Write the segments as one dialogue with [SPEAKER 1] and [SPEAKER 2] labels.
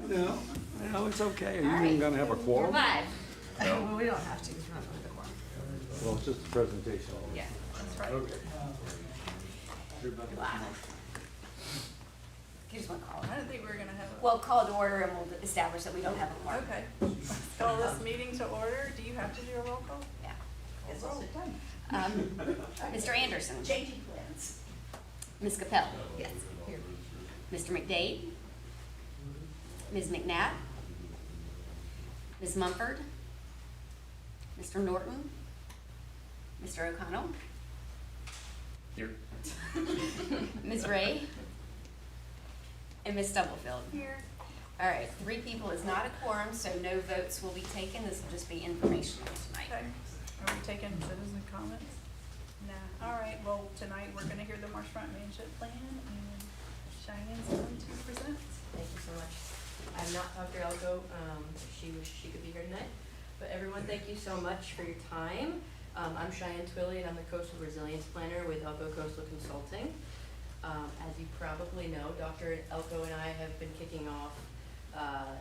[SPEAKER 1] No, it's okay. Are you
[SPEAKER 2] All
[SPEAKER 1] even
[SPEAKER 2] right.
[SPEAKER 1] gonna have a quorum?
[SPEAKER 2] Five.
[SPEAKER 3] Well, we don't have to, because we're not going to the quorum.
[SPEAKER 1] Well, it's just a presentation.
[SPEAKER 2] Yeah.
[SPEAKER 3] That's right.
[SPEAKER 1] Okay.
[SPEAKER 2] Wow. You just want to call
[SPEAKER 4] I
[SPEAKER 2] it.
[SPEAKER 4] didn't think we were gonna have a.
[SPEAKER 2] We'll call it order and we'll establish that we don't have a quorum.
[SPEAKER 4] Okay. Call this meeting to order. Do you have to do a roll call?
[SPEAKER 2] Yeah.
[SPEAKER 3] It's also done.
[SPEAKER 2] Mr. Anderson.
[SPEAKER 3] Changing plans.
[SPEAKER 2] Ms. Capel.
[SPEAKER 3] Yes, here.
[SPEAKER 2] Mr. McDade. Ms. McNabb. Ms. Mumford. Mr. Norton. Mr. O'Connell.
[SPEAKER 1] Here.
[SPEAKER 2] Ms. Ray. And Ms. Stubblefield.
[SPEAKER 4] Here.
[SPEAKER 2] All right, 3 people is not a quorum, so no votes will be taken. This will just be informational
[SPEAKER 4] Okay.
[SPEAKER 2] tonight.
[SPEAKER 4] Are we taking citizen comments? Nah. All right, well, tonight we're gonna hear the Marshfront Management Plan and Cheyenne's going to present.
[SPEAKER 5] Thank you so much. I'm not Dr. Elko, she could be here tonight, but everyone, thank you so much for your time. I'm Cheyenne Twilley, and I'm the Coastal Resilience Planner with Elko Coastal Consulting. As you probably know, Dr. Elko and I have been kicking off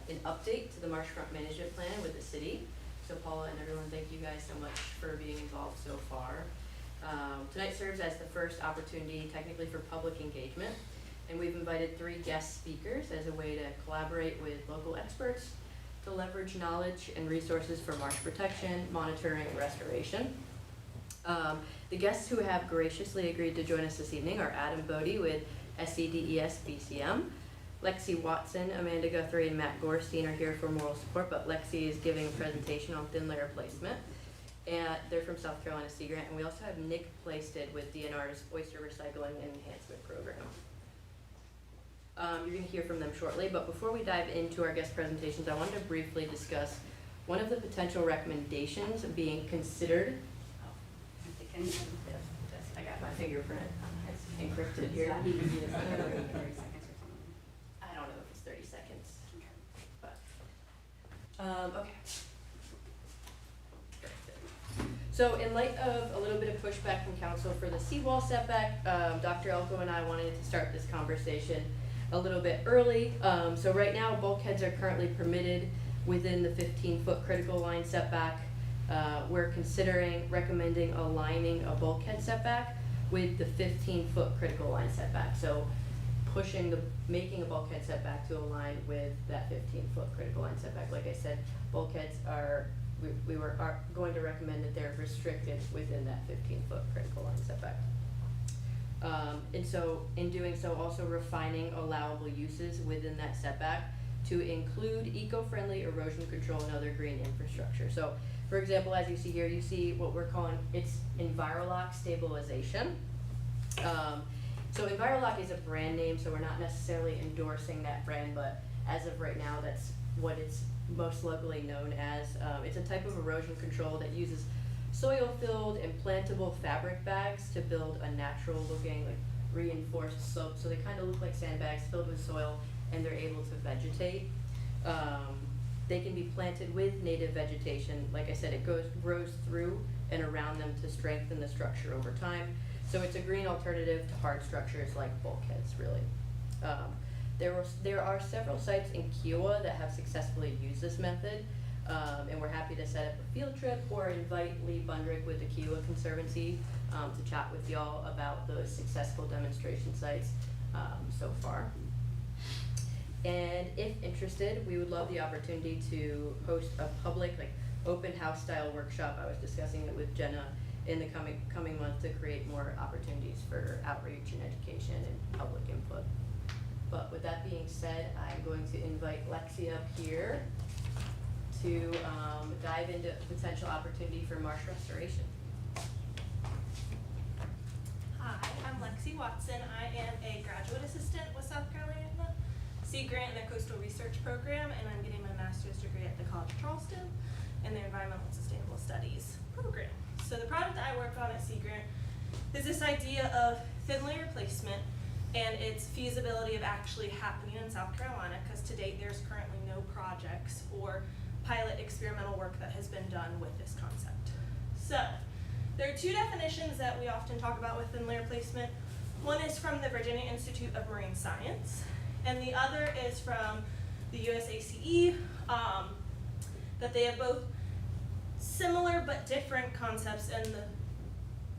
[SPEAKER 5] an update to the Marshfront Management Plan with the city. So Paula and everyone, thank you guys so much for being involved so far. Tonight serves as the first opportunity technically for public engagement, and we've invited 3 guest speakers as a way to collaborate with local experts to leverage knowledge and resources for marsh protection, monitoring, and restoration. The guests who have graciously agreed to join us this evening are Adam Bodie with SCDES BCM. Lexi Watson, Amanda Guthrie, and Matt Gorstein are here for moral support, but Lexi is giving a presentation on thin layer placement. And they're from South Carolina Sea Grant, and we also have Nick Plaisted with DNR's Oyster Recycling and Enhancement Program. You're going to hear from them shortly, but before we dive into our guest presentations, I wanted to briefly discuss one of the potential recommendations being considered. I got my fingerprint. It's encrypted here. I don't know if it's 30 seconds, but, okay. So in light of a little bit of pushback from council for the seawall setback, Dr. Elko and I wanted to start this conversation a little bit early. So right now, bulkheads are currently permitted within the 15-foot critical line setback. We're considering recommending aligning a bulkhead setback with the 15-foot critical line setback. So making a bulkhead setback to align with that 15-foot critical line setback. Like I said, bulkheads are going to recommend that they're restricted within that 15-foot critical line setback. And so in doing so, also refining allowable uses within that setback to include eco-friendly erosion control and other green infrastructure. So for example, as you see here, you see what we're calling, it's Envirolock stabilization. So Envirolock is a brand name, so we're not necessarily endorsing that brand, but as of right now, that's what it's most locally known as. It's a type of erosion control that uses soil-filled and plantable fabric bags to build a natural-looking, like, reinforced slope. So they kind of look like sandbags filled with soil, and they're able to vegetate. They can be planted with native vegetation. Like I said, it grows through and around them to strengthen the structure over time. So it's a green alternative to hard structures like bulkheads, really. There are several sites in Kiowa that have successfully used this method, and we're happy to set up a field trip or invite Lee Bundrick with the Kiowa Conservancy to chat with y'all about those successful demonstration sites so far. And if interested, we would love the opportunity to host a public, like, open house style workshop. I was discussing it with Jenna in the coming month to create more opportunities for outreach and education and public input. But with that being said, I'm going to invite Lexi up here to dive into potential opportunity for marsh restoration.
[SPEAKER 6] Hi, I'm Lexi Watson. I am a graduate assistant with South Carolina Sea Grant in their Coastal Research Program, and I'm getting my master's degree at the College of Charleston in their Environmental and Sustainable Studies program. So the project I work on at Sea Grant is this idea of thin layer placement and its feasibility of actually happening in South Carolina, because to date there's currently no projects or pilot experimental work that has been done with this concept. So there are 2 definitions that we often talk about with thin layer placement. One is from the Virginia Institute of Marine Science, and the other is from the USACE, that they have both similar but different concepts, and the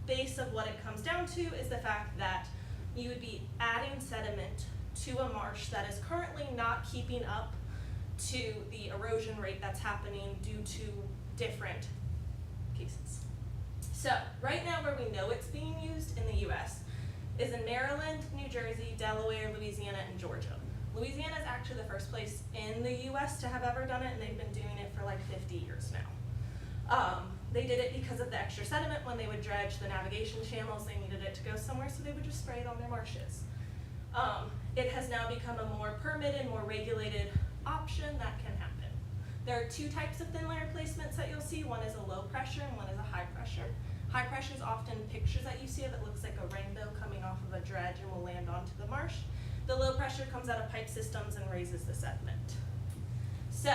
[SPEAKER 6] base of what it comes down to is the fact that you would be adding sediment to a marsh that is currently not keeping up to the erosion rate that's happening due to different cases. So right now where we know it's being used in the US is in Maryland, New Jersey, Delaware, Louisiana, and Georgia. Louisiana is actually the first place in the US to have ever done it, and they've been doing it for like 50 years now. They did it because of the extra sediment. When they would dredge the navigation channels, they needed it to go somewhere, so they would just spray it on their marshes. It has now become a more permitted, more regulated option that can happen. There are two types of thin layer placements that you'll see. One is a low pressure and one is a high pressure. High pressure is often pictures that you see of it looks like a rainbow coming off of a dredge and will land onto the marsh. The low pressure comes out of pipe systems and raises the sediment. So,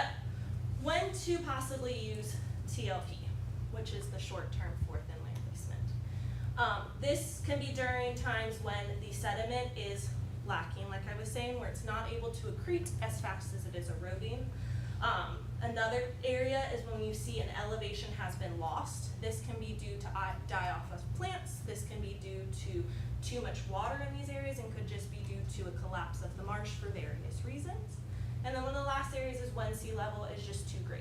[SPEAKER 6] when to possibly use TLP, which is the short term for thin layer placement. This can be during times when the sediment is lacking, like I was saying, where it's not able to accrete as fast as it is eroding. Another area is when you see an elevation has been lost. This can be due to die off of plants. This can be due to too much water in these areas, and could just be due to a collapse of the marsh for various reasons. And then one of the last areas is when sea level is just too great.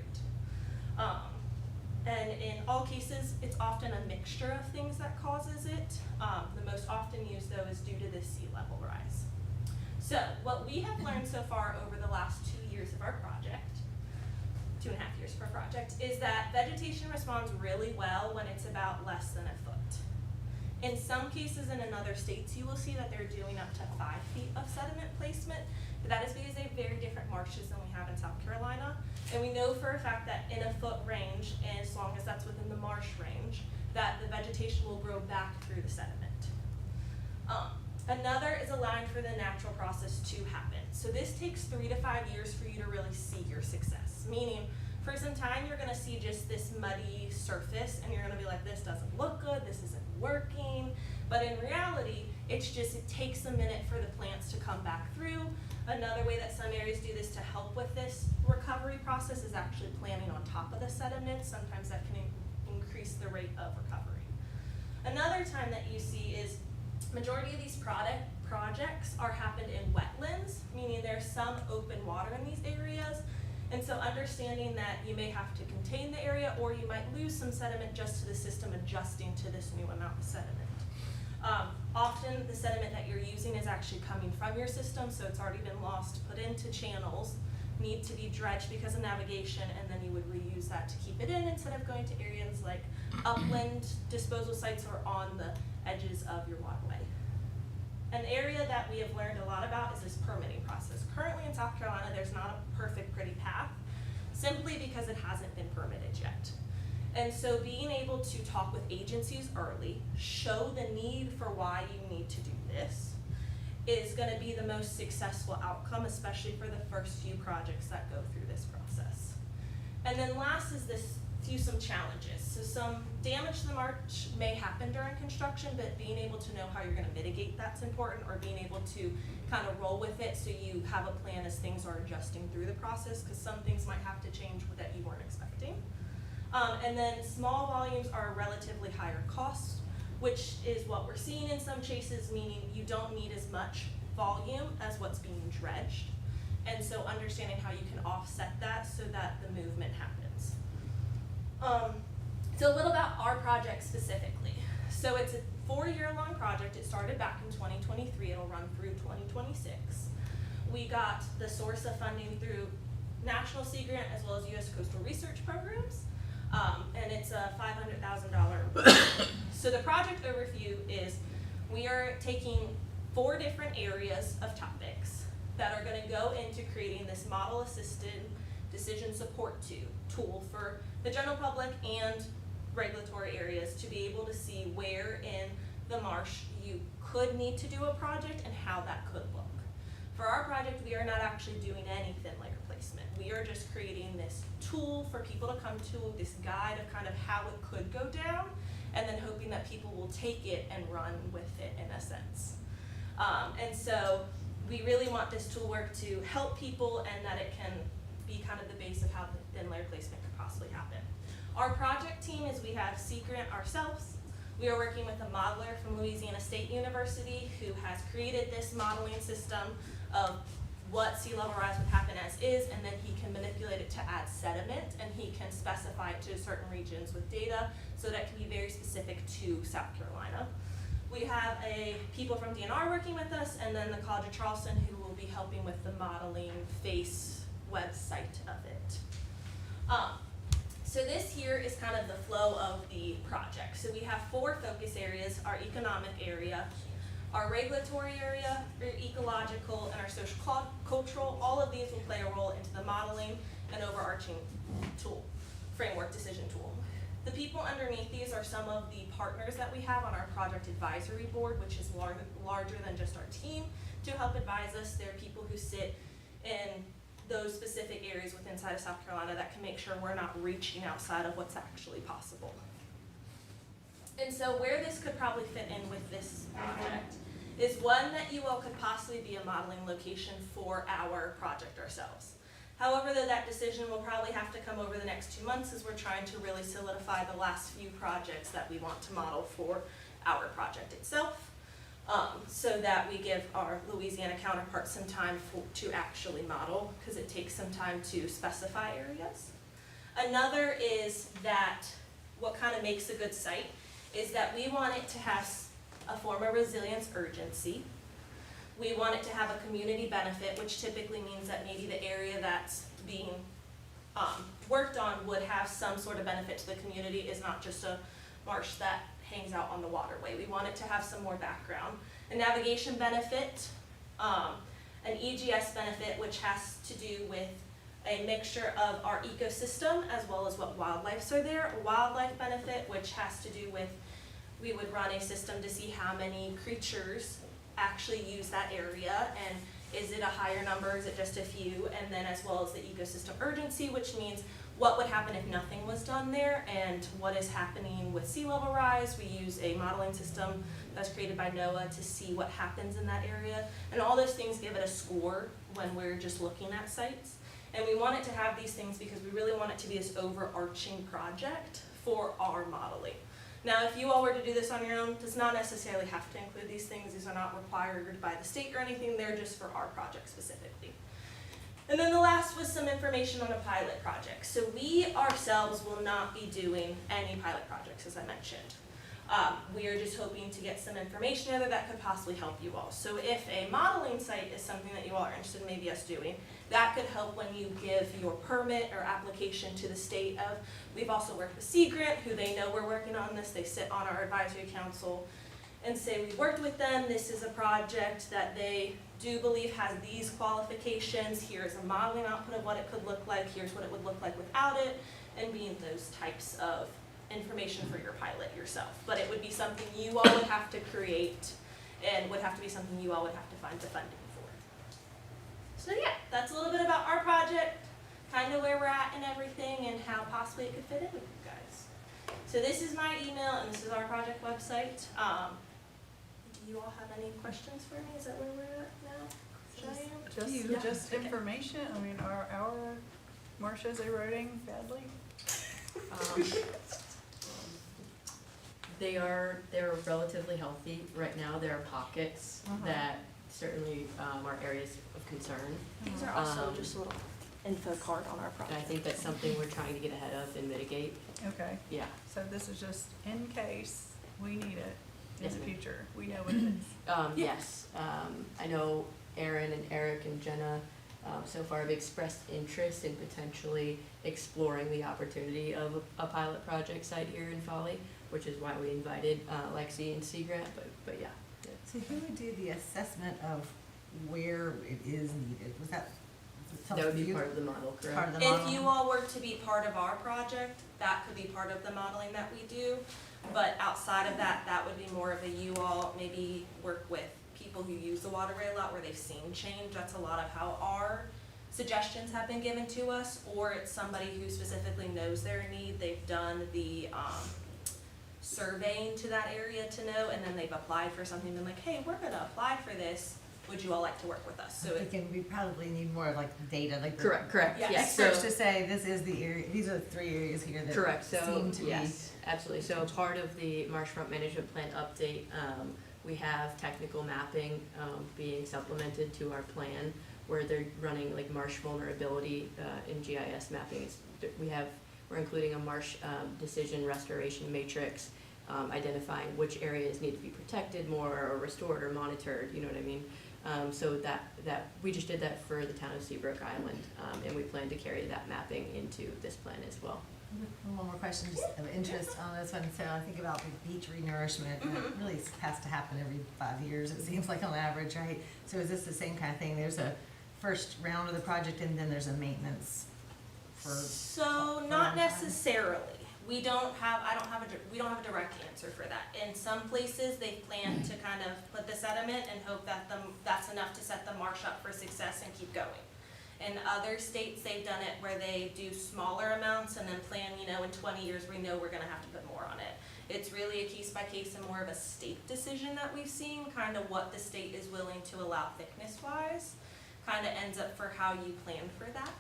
[SPEAKER 6] And in all cases, it's often a mixture of things that causes it. The most often used, though, is due to the sea level rise. So what we have learned so far over the last 2 years of our project, 2.5 years per project, is that vegetation responds really well when it's about less than a foot. In some cases, and in other states, you will see that they're doing up to 5 feet of sediment placement, but that is because they have very different marshes than we have in South Carolina. And we know for a fact that in a foot range, and as long as that's within the marsh range, that the vegetation will grow back through the sediment. Another is allowing for the natural process to happen. So this takes 3 to 5 years for you to really see your success. Meaning, for some time you're gonna see just this muddy surface and you're gonna be like, this doesn't look good, this isn't working. But in reality, it takes a minute for the plants to come back through. Another way that some areas do this to help with this recovery process is actually planting on top of the sediment. Sometimes that can increase the rate of recovery. Another time that you see is majority of these projects are happened in wetlands, meaning there's some open water in these areas. And so understanding that you may have to contain the area, or you might lose some sediment just to the system adjusting to this new amount of sediment. Often the sediment that you're using is actually coming from your system, so it's already been lost, put into channels, need to be dredged because of navigation, and then you would reuse that to keep it in instead of going to areas like upland disposal sites or on the edges of your waterway. An area that we have learned a lot about is this permitting process. Currently in South Carolina, there's not a perfect, pretty path, simply because it hasn't been permitted yet. And so being able to talk with agencies early, show the need for why you need to do this, is gonna be the most successful outcome, especially for the first few projects that go through this process. And then last is some challenges. So some damage to the marsh may happen during construction, but being able to know how you're gonna mitigate that's important, or being able to kind of roll with it so you have a plan as things are adjusting through the process, because some things might have to change that you weren't expecting. And then small volumes are relatively higher costs, which is what we're seeing in some cases, meaning you don't need as much volume as what's being dredged. And so understanding how you can offset that so that the movement happens. So a little about our project specifically. So it's a 4-year-long project. It started back in 2023. It'll run through 2026. We got the source of funding through National Sea Grant as well as U.S. Coastal Research Programs. And it's a $500,000. So the project overview is we are taking 4 different areas of topics that are going to go into creating this model-assisted decision support tool for the general public and regulatory areas to be able to see where in the marsh you could need to do a project and how that could look. For our project, we are not actually doing any thin layer placement. We are just creating this tool for people to come to, this guide of kind of how it could go down, and then hoping that people will take it and run with it in a sense. And so we really want this tool work to help people and that it can be kind of the base of how the thin layer placement could possibly happen. Our project team is we have Sea Grant ourselves. We are working with a modeler from Louisiana State University who has created this modeling system of what sea level rise would happen as is, and then he can manipulate it to add sediment, and he can specify it to certain regions with data, so that can be very specific to South Carolina. We have people from DNR working with us, and then the College of Charleston who will be helping with the modeling face website of it. So this here is kind of the flow of the project. So we have 4 focus areas: our economic area, our regulatory area, our ecological, and our social cultural. All of these will play a role into the modeling and overarching tool, framework decision tool. The people underneath these are some of the partners that we have on our project advisory board, which is larger than just our team, to help advise us. There are people who sit in those specific areas within inside of South Carolina that can make sure we're not reaching outside of what's actually possible. And so where this could probably fit in with this project is one that you all could possibly be a modeling location for our project ourselves. However, though, that decision will probably have to come over the next 2 months as we're trying to really solidify the last few projects that we want to model for our project itself, so that we give our Louisiana counterparts some time to actually model, because it takes some time to specify areas. Another is that what kind of makes a good site is that we want it to have a form of resilience urgency. We want it to have a community benefit, which typically means that maybe the area that's being worked on would have some sort of benefit to the community. Is not just a marsh that hangs out on the waterway. We want it to have some more background. A navigation benefit, an EGS benefit, which has to do with a mixture of our ecosystem as well as what wildlife are there. A wildlife benefit, which has to do with, we would run a system to see how many creatures actually use that area, and is it a higher number, is it just a few, and then as well as the ecosystem urgency, which means what would happen if nothing was done there, and what is happening with sea level rise. We use a modeling system that's created by NOAA to see what happens in that area, and all those things give it a score when we're just looking at sites. And we want it to have these things because we really want it to be this overarching project for our modeling. Now, if you all were to do this on your own, it does not necessarily have to include these things. These are not required by the state or anything. They're just for our project specifically. And then the last was some information on a pilot project. So we ourselves will not be doing any pilot projects, as I mentioned. We are just hoping to get some information together that could possibly help you all. So if a modeling site is something that you all are interested in maybe us doing, that could help when you give your permit or application to the state of. We've also worked with Sea Grant, who they know we're working on this. They sit on our advisory council and say we worked with them. This is a project that they do believe has these qualifications. Here's a modeling output of what it could look like. Here's what it would look like without it, and being those types of information for your pilot yourself. But it would be something you all would have to create, and would have to be something you all would have to find the funding for. So yeah, that's a little bit about our project, kind of where we're at and everything, and how possibly it could fit in with you guys. So this is my email, and this is our project website. Do you all have any questions for me? Is that where we're at now? Cheyenne?
[SPEAKER 4] Just
[SPEAKER 6] Okay.
[SPEAKER 4] information. I mean, are our marshes eroding badly?
[SPEAKER 5] They're relatively healthy right now. There are pockets that certainly are areas of concern.
[SPEAKER 7] These are also
[SPEAKER 5] Um,
[SPEAKER 7] just a little info card on our
[SPEAKER 5] And I
[SPEAKER 7] project.
[SPEAKER 5] think that's something we're trying to get ahead of and mitigate.
[SPEAKER 4] Okay,
[SPEAKER 5] Yeah.
[SPEAKER 4] so this is just in case we need it in
[SPEAKER 5] Yes,
[SPEAKER 4] the
[SPEAKER 5] ma'am.
[SPEAKER 4] future. We know what it is.
[SPEAKER 5] Yes, I know Aaron and Eric and Jenna so far have expressed interest in potentially exploring the opportunity of a pilot project site here in Folly, which is why we invited Lexi and Sea Grant, but yeah.
[SPEAKER 8] So who would do the assessment of where it is needed? Was that?
[SPEAKER 5] That would be part of the model,
[SPEAKER 8] Part
[SPEAKER 5] correct?
[SPEAKER 8] of the model?
[SPEAKER 6] If you all were to be part of our project, that could be part of the modeling that we do. But outside of that, that would be more of a you all maybe work with people who use the waterway a lot where they've seen change. That's a lot of how our suggestions have been given to us, or it's somebody who specifically knows their need. They've done the surveying to that area to know, and then they've applied for something and been like, hey, we're gonna apply for this. would you all like to work with us? So
[SPEAKER 8] I'm
[SPEAKER 6] it,
[SPEAKER 8] thinking we probably need more like data, like. the
[SPEAKER 5] Correct,
[SPEAKER 6] Yes.
[SPEAKER 5] yes,
[SPEAKER 8] Experts
[SPEAKER 5] so,
[SPEAKER 8] to say, this is the area, these are the 3 areas here that
[SPEAKER 5] correct, so,
[SPEAKER 8] seem to be.
[SPEAKER 5] yes, absolutely, so part of the Marshfront Management Plan update, we have technical mapping, being supplemented to our plan, where they're running like marsh vulnerability, in GIS mapping. We're including a marsh, decision restoration matrix, identifying which areas need to be protected more or restored or monitored, you know what I mean? So that, we just did that for the town of Seabrook Island, and we plan to carry that mapping into this plan as well.
[SPEAKER 8] One more question, just of interest on this one. So I think about the beach renourishment, and it really has to happen every 5 years, it seems like on average, right? So is this the same kind of thing? There's a first round of the project and then there's a maintenance for?
[SPEAKER 6] so
[SPEAKER 8] a long
[SPEAKER 6] not
[SPEAKER 8] time?
[SPEAKER 6] necessarily. We don't have a direct answer for that. In some places, they plan to kind of put the sediment and hope that that's enough to set the marsh up for success and keep going. In other states, they've done it where they do smaller amounts and then plan, in 20 years, we know we're gonna have to put more on it. It's really a case by case and more of a state decision that we've seen, kind of what the state is willing to allow thickness wise, kind of ends up for how you plan for that.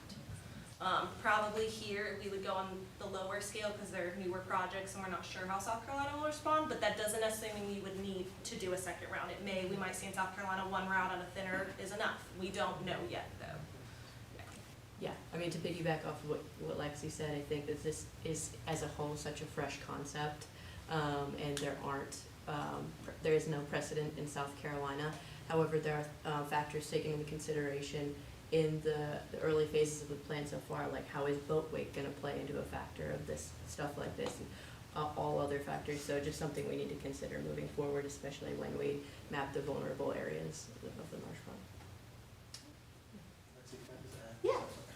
[SPEAKER 6] Probably here, we would go on the lower scale because they're newer projects and we're not sure how South Carolina will respond, but that doesn't necessarily mean we would need to do a second round. We might see in South Carolina 1 round on a thinner is enough. We don't know yet though.
[SPEAKER 5] Yeah, I mean, to piggyback off of what Lexi said, I think that this is, as a whole, such a fresh concept, and there is no precedent in South Carolina. However, there are factors taken into consideration in the early phases of the plan so far, like how is boat weight gonna play into a factor of this, stuff like this, and all other factors, so just something we need to consider moving forward, especially when we map the vulnerable areas of the marshfront.
[SPEAKER 6] Yeah.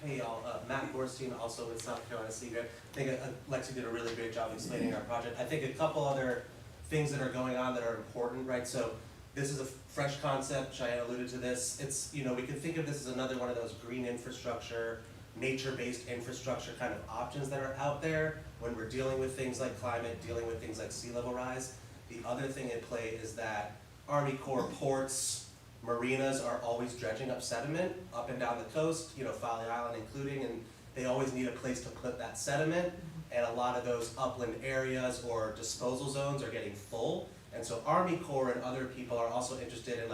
[SPEAKER 9] Hey y'all, Matt Gorstein, also with South Carolina Sea Grant. I think Lexi did a really great job explaining our project. I think a couple other things that are going on that are important, right? So this is a fresh concept, Cheyenne alluded to this. It's, we can think of this as another one of those green infrastructure, nature-based infrastructure kind of options that are out there when we're dealing with things like climate, dealing with things like sea level rise. The other thing in play is that Army Corps ports, marinas are always dredging up sediment up and down the coast, Folly Island including, and they always need a place to put that sediment. And a lot of those upland areas or disposal zones are getting full. And so Army Corps and other people are also interested in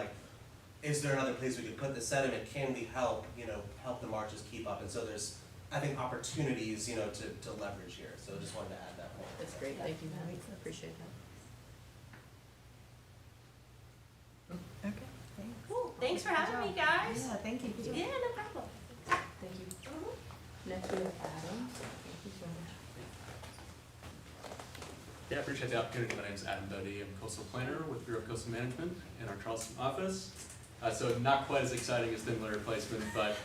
[SPEAKER 9] is there another place we could put the sediment? Can we help, help the marshes keep up? And so there's, I think, opportunities, to leverage here. So just wanted to add that point.
[SPEAKER 5] That's great, thank you, Matt, appreciate that.
[SPEAKER 8] Okay.
[SPEAKER 6] Cool. Thanks for having me, guys.
[SPEAKER 8] Yeah, thank you.
[SPEAKER 6] Yeah, no problem.
[SPEAKER 5] Thank you. Next we have Adam. Thank you so much.
[SPEAKER 10] Yeah, I appreciate the opportunity. My name is Adam Doty. I'm coastal planner with Bureau of Coastal Management in our Charleston office. So not quite as exciting as thin layer replacement, but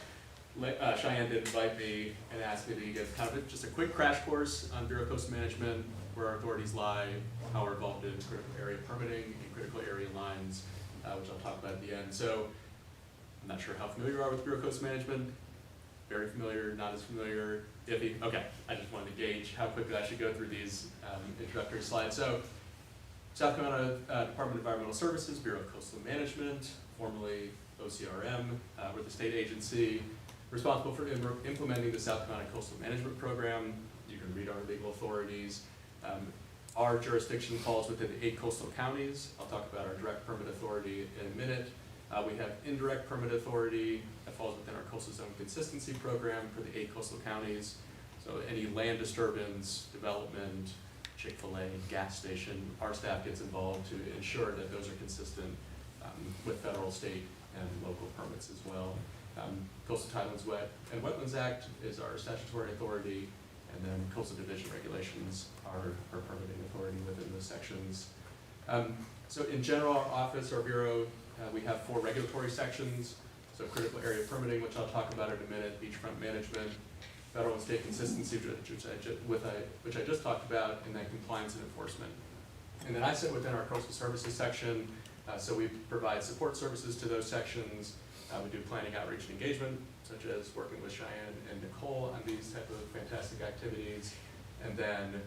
[SPEAKER 10] Cheyenne did invite me and asked me to give kind of just a quick crash course on Bureau of Coastal Management, where our authorities lie, how we're involved in critical area permitting and critical area lines, which I'll talk about at the end. So I'm not sure how familiar you are with Bureau of Coastal Management. Very familiar, not as familiar, iffy. Okay, I just wanted to gauge how quickly I should go through these introductory slides. So, South Carolina Department of Environmental Services, Bureau of Coastal Management, formerly OCRM, we're the state agency responsible for implementing the South Carolina Coastal Management Program. You can read our legal authorities. Our jurisdiction falls within the 8 coastal counties. I'll talk about our direct permit authority in a minute. We have indirect permit authority that falls within our coastal zone consistency program for the 8 coastal counties. So any land disturbance, development, Chick-fil-A, gas station, our staff gets involved to ensure that those are consistent with federal, state, and local permits as well. Coastal Tidelands and Wetlands Act is our statutory authority, and then Coastal Division regulations are our permitting authority within those sections. So in general, our office, our bureau, we have 4 regulatory sections. So critical area permitting, which I'll talk about in a minute, beachfront management, federal and state consistency, which I just talked about, and then compliance and enforcement. And then I sit within our coastal services section, so we provide support services to those sections. We do planning, outreach, and engagement, such as working with Cheyenne and Nicole on these type of fantastic activities, and then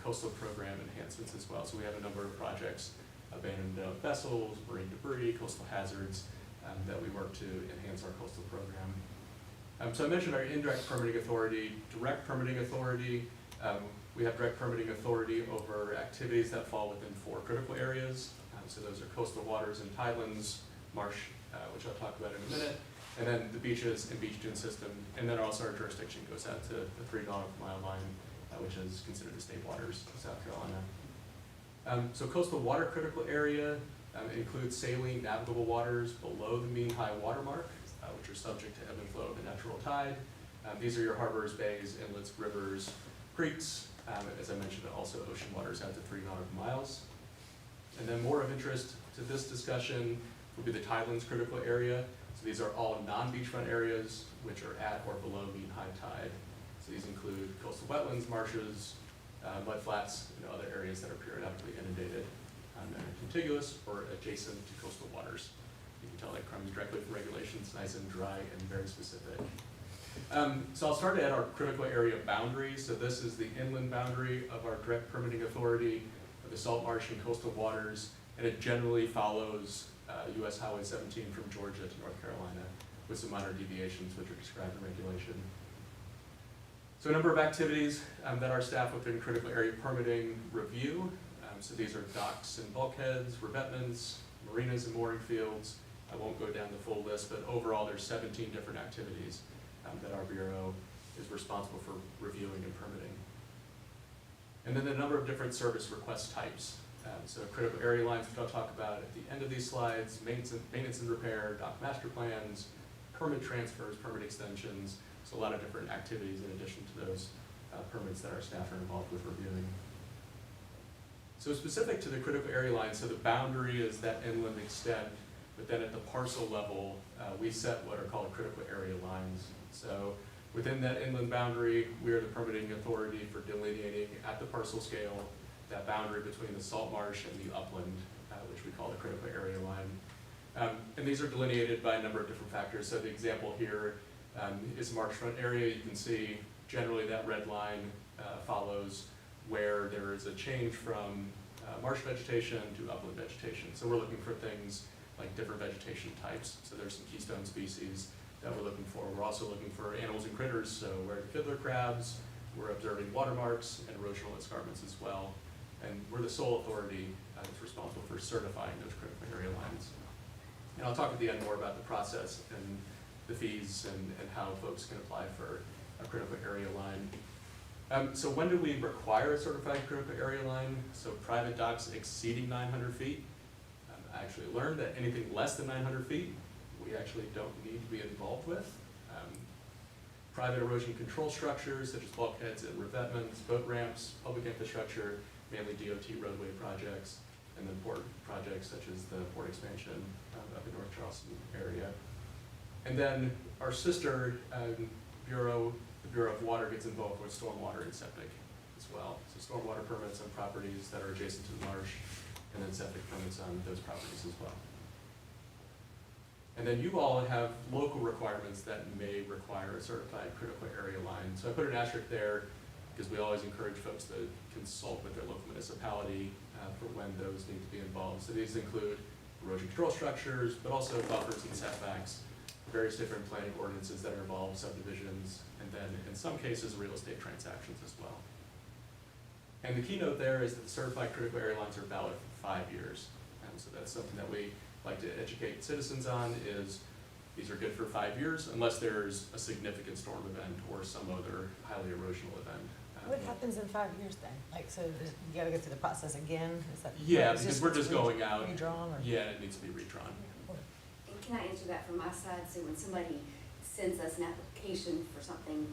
[SPEAKER 10] coastal program enhancements as well. So we have a number of projects, abandoned vessels, marine debris, coastal hazards, that we work to enhance our coastal program. So I mentioned our indirect permitting authority, direct permitting authority. We have direct permitting authority over activities that fall within 4 critical areas. So those are coastal waters and tidelands, marsh, which I'll talk about in a minute, and then the beaches and beach dune system, and then also our jurisdiction goes out to the 3 nautical mile line, which is considered the state waters of South Carolina. So coastal water critical area includes saline navigable waters below the mean high water mark, which are subject to ebb and flow of the natural tide. These are your harbors, bays, inlets, rivers, creeks, as I mentioned, also ocean waters out to 3 nautical miles. And then more of interest to this discussion would be the tidelands critical area. So these are all non-beachfront areas which are at or below mean high tide. So these include coastal wetlands, marshes, mudflats, and other areas that are periodically inundated and are contiguous or adjacent to coastal waters. You can tell that comes directly from regulations, nice and dry and very specific. So I'll start at our critical area boundary. So this is the inland boundary of our direct permitting authority of the salt marsh and coastal waters, and it generally follows US Highway 17 from Georgia to North Carolina with some minor deviations which are described in regulation. So a number of activities that our staff within critical area permitting review. So these are docks and bulkheads, revetments, marinas and mooring fields. I won't go down the full list, but overall there's 17 different activities that our Bureau is responsible for reviewing and permitting. And then a number of different service request types. So critical area lines, which I'll talk about at the end of these slides, maintenance and repair, dock master plans, permit transfers, permit extensions. So a lot of different activities in addition to those permits that our staff are involved with reviewing. So specific to the critical area line, so the boundary is that inland extent, but then at the parcel level, we set what are called critical area lines. So within that inland boundary, we are the permitting authority for delineating at the parcel scale that boundary between the salt marsh and the upland, which we call the critical area line. And these are delineated by a number of different factors. So the example here is marshfront area. You can see generally that red line follows where there is a change from marsh vegetation to upland vegetation. So we're looking for things like different vegetation types. So there's some keystone species that we're looking for. We're also looking for animals and critters. So where the fiddler crabs, we're observing watermarks and erosional escarpments as well. And we're the sole authority that's responsible for certifying those critical area lines. And I'll talk at the end more about the process and the fees and how folks can apply for a critical area line. So when do we require a certified critical area line? So private docks exceeding 900 feet. I actually learned that anything less than 900 feet, we actually don't need to be involved with. Private erosion control structures such as bulkheads and revetments, boat ramps, public infrastructure, mainly DOT roadway projects, and then port projects such as the port expansion up in North Charleston area. And then our sister bureau, the Bureau of Water, gets involved with stormwater and septic as well. So stormwater permits on properties that are adjacent to the marsh, and then septic permits on those properties as well. And then you all have local requirements that may require a certified critical area line. So I put an asterisk there because we always encourage folks to consult with their local municipality for when those need to be involved. So these include erosion control structures, but also buffers and setbacks, various different planning ordinances that are involved, subdivisions, and then in some cases, real estate transactions as well. And the keynote there is that the certified critical area lines are valid for 5 years. And so that's something that we like to educate citizens on is these are good for 5 years unless there's a significant storm event or some other highly erosional event.
[SPEAKER 8] What happens in 5 years then? Like, so you gotta go through the process again? Is that?
[SPEAKER 10] Yeah,
[SPEAKER 8] is
[SPEAKER 10] because
[SPEAKER 8] this
[SPEAKER 10] we're just going out.
[SPEAKER 8] Redrawn or?
[SPEAKER 10] Yeah, it needs to be redrawn.
[SPEAKER 2] And can I answer that from my side? So when somebody sends us an application for something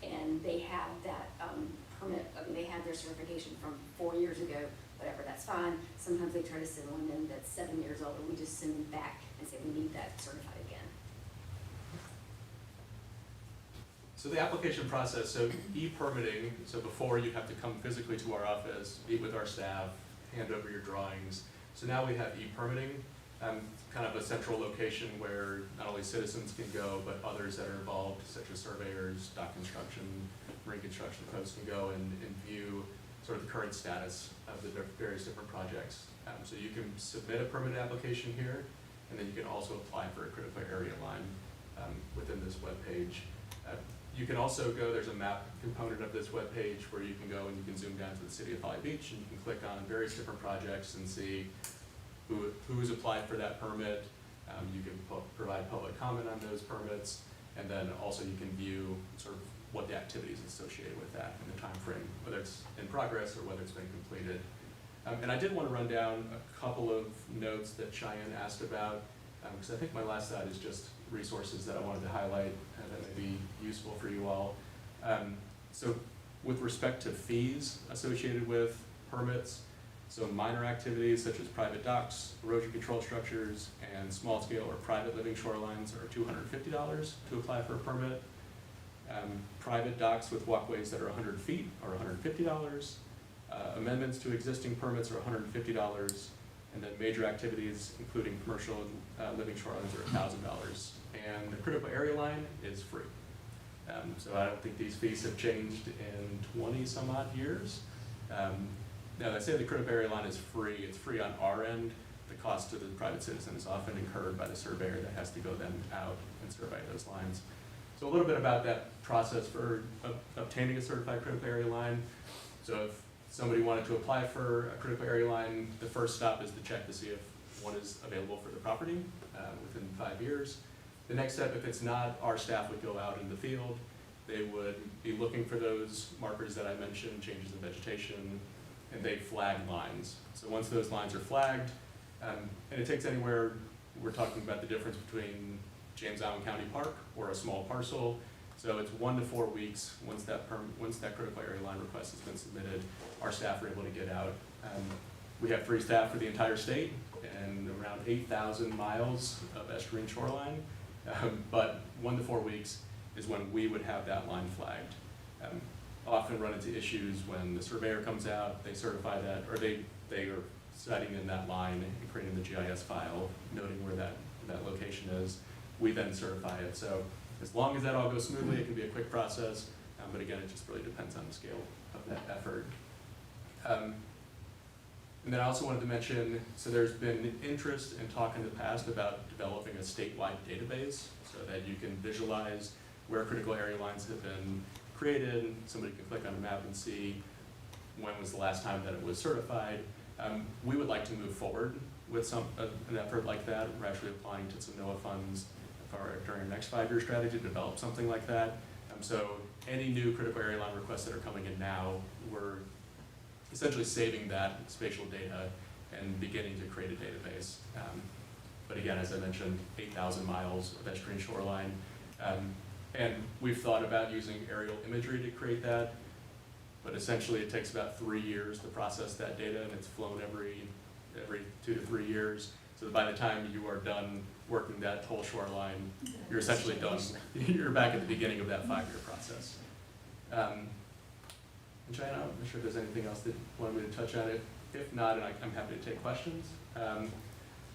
[SPEAKER 2] and they have that permit, I mean, they have their certification from 4 years ago, whatever, that's fine. Sometimes they try to send one in that's 7 years old, and we just send them back and say we need that certified again.
[SPEAKER 10] So the application process, so e-permitting, so before you have to come physically to our office, meet with our staff, hand over your drawings. So now we have e-permitting, kind of a central location where not only citizens can go, but others that are involved, such as surveyors, dock construction, marine construction folks can go and view sort of the current status of the various different projects. So you can submit a permit application here. and then you can also apply for a critical area line within this webpage. You can also go, there's a map component of this webpage where you can go and you can zoom down to the city of Folly Beach, and you can click on various different projects and see who's applied for that permit. You can provide public comment on those permits, and then also you can view sort of what the activities associated with that and the time frame, whether it's in progress or whether it's been completed. And I did want to run down a couple of notes that Cheyenne asked about, because I think my last slide is just resources that I wanted to highlight that may be useful for you all. So with respect to fees associated with permits, so minor activities such as private docks, erosion control structures, and small scale or private living shorelines are $250 to apply for a permit. Private docks with walkways that are 100 feet are $150. Amendments to existing permits are $150. And then major activities, including commercial living shorelines, are $1,000. And the critical area line is free. So I don't think these fees have changed in 20 some odd years. Now, I say the critical area line is free. It's free on our end. The cost to the private citizen is often incurred by the surveyor that has to go then out and survey those lines. So a little bit about that process for obtaining a certified critical area line. So if somebody wanted to apply for a critical area line, the first stop is to check to see if one is available for the property within 5 years. The next step, if it's not, our staff would go out in the field. They would be looking for those markers that I mentioned, changes in vegetation, and they flag lines. So once those lines are flagged, and it takes anywhere, we're talking about the difference between James Island County Park or a small parcel. So it's 1 to 4 weeks once that critical area line request has been submitted, our staff are able to get out. We have free staff for the entire state and around 8,000 miles of estuarine shoreline. But 1 to 4 weeks is when we would have that line flagged. Often run into issues when the surveyor comes out, they certify that, or they are setting in that line and creating the GIS file, noting where that location is. We then certify it. So as long as that all goes smoothly, it can be a quick process. But again, it just really depends on the scale of that effort. And then I also wanted to mention, so there's been interest and talk in the past about developing a statewide database so that you can visualize where critical area lines have been created. Somebody can click on a map and see when was the last time that it was certified. We would like to move forward with an effort like that. We're actually applying to some NOAA funds during our next 5-year strategy to develop something like that. So any new critical area line requests that are coming in now, we're essentially saving that spatial data and beginning to create a database. But again, as I mentioned, 8,000 miles of estuarine shoreline. And we've thought about using aerial imagery to create that, but essentially it takes about 3 years to process that data, and it's flown every 2 to 3 years. So that by the time you are done working that whole shoreline, you're essentially done. You're back at the beginning of that 5-year process. And Cheyenne, I'm not sure if there's anything else that you wanted me to touch on it. If not, and I'm happy to take questions.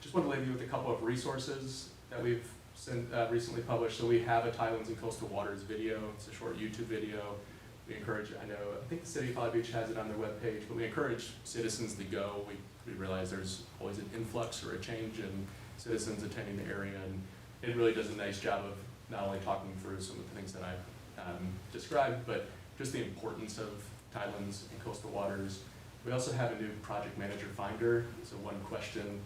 [SPEAKER 10] Just want to leave you with a couple of resources that we've recently published. So we have a Tidelands and Coastal Waters video. It's a short YouTube video. We encourage, I think the City of Folly Beach has it on their webpage, but we encourage citizens to go. We realize there's always an influx or a change in citizens attending the area, and it really does a nice job of not only talking through some of the things that I've described, but just the importance of Tidelands and Coastal Waters. We also have a new project manager finder. So one question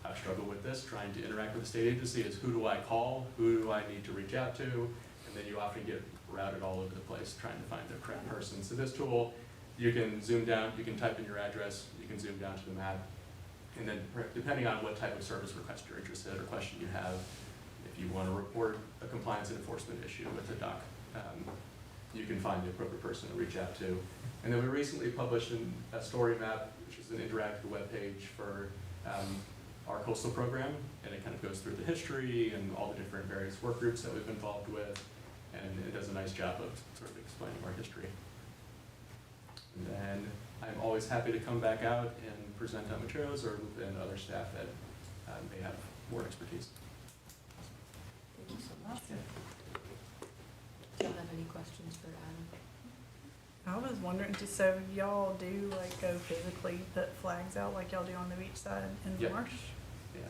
[SPEAKER 10] I've struggled with this, trying to interact with the state agency, is who do I call? Who do I need to reach out to? And then you often get routed all over the place trying to find the correct person. So this tool, you can zoom down, you can type in your address, you can zoom down to the map, and then depending on what type of service request you're interested in or question you have, if you want to report a compliance and enforcement issue with the dock, you can find the appropriate person to reach out to. And then we recently published a story map, which is an interactive web page for our coastal program, and it kind of goes through the history and all the different various work groups that we've been involved with, and it does a nice job of sort of explaining our history. And then I'm always happy to come back out and present on materials or loop in other staff that may have more expertise.
[SPEAKER 5] Thank you so much. Do y'all have any questions for Adam?
[SPEAKER 4] I was wondering, just so y'all do like go physically put flags out like y'all do on the beach side in the
[SPEAKER 10] Yep.
[SPEAKER 4] marsh?
[SPEAKER 10] Yeah.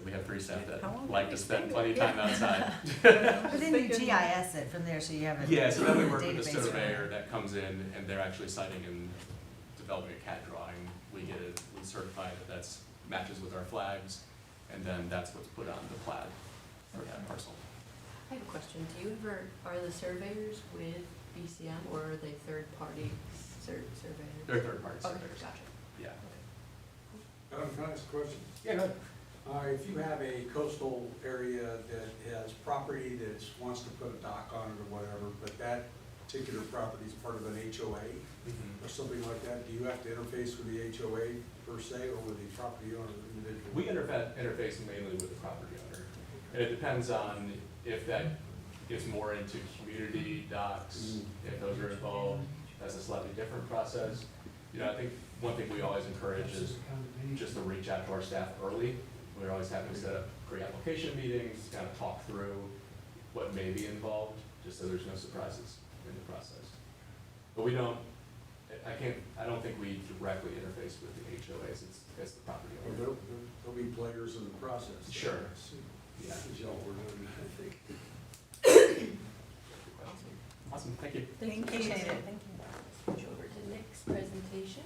[SPEAKER 10] So we have 3 staff that
[SPEAKER 4] How long
[SPEAKER 10] like
[SPEAKER 4] did
[SPEAKER 10] to
[SPEAKER 4] we
[SPEAKER 10] spend
[SPEAKER 4] stay?
[SPEAKER 10] plenty of time outside.
[SPEAKER 8] But then you
[SPEAKER 4] thinking-
[SPEAKER 8] GIS it from there, so you have a
[SPEAKER 10] Yeah, so then we work
[SPEAKER 8] database
[SPEAKER 10] with a
[SPEAKER 8] around
[SPEAKER 10] surveyor
[SPEAKER 8] it.
[SPEAKER 10] that comes in and they're actually citing and developing a CAD drawing. We get it, we certify that that's matches with our flags, and then that's what's put on the plat for that parcel.
[SPEAKER 5] I have a question. Do you ever, are the surveyors with BCM or are they third-party surveyors?
[SPEAKER 10] They're third-party
[SPEAKER 5] Okay,
[SPEAKER 10] surveyors.
[SPEAKER 5] gotcha.
[SPEAKER 10] Yeah.
[SPEAKER 11] Can I ask a question?
[SPEAKER 10] Yeah, go ahead.
[SPEAKER 11] If you have a coastal area that has property that wants to put a dock on it or whatever, but that particular property is part of an HOA or something like that, do you have to interface with the HOA per se, or with the property owner individually?
[SPEAKER 10] We interface mainly with the property owner. And it depends on if that gets more into community docks, if those are involved, that's a slightly different process. You know, I think one thing we always encourage is just to reach out to our staff early. We're always happy to set up pre-application meetings, kind of talk through what may be involved, just so there's no surprises in the process. But we don't, I don't think we directly interface with the HOAs, it's the property
[SPEAKER 11] Or
[SPEAKER 10] owner.
[SPEAKER 11] there'll be players in the process.
[SPEAKER 10] Sure. Yeah.
[SPEAKER 11] As y'all were doing, I think.
[SPEAKER 10] Awesome, thank you.
[SPEAKER 4] Thank you.
[SPEAKER 8] Appreciate it.
[SPEAKER 4] Thank you.
[SPEAKER 5] Switch over to Nick's presentation.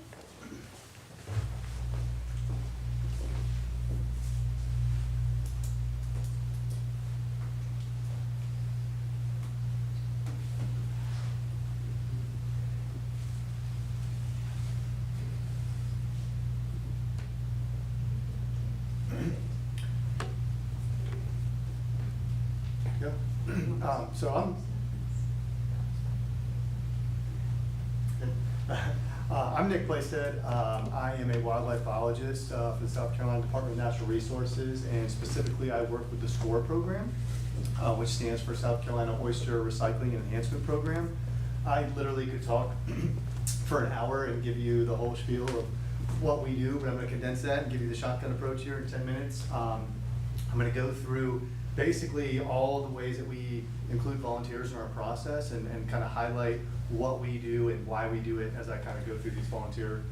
[SPEAKER 12] Yep. So I'm Nick Playstead. I am a wildlife biologist for the South Carolina Department of Natural Resources, and specifically I work with the SCORE program, which stands for South Carolina Oyster Recycling and Enhancement Program. I literally could talk for an hour and give you the whole spiel of what we do, but I'm going to condense that and give you the shotgun approach here in 10 minutes. I'm going to go through basically all the ways that we include volunteers in our process and kind of highlight what we do and why we do it as I kind of go through these volunteer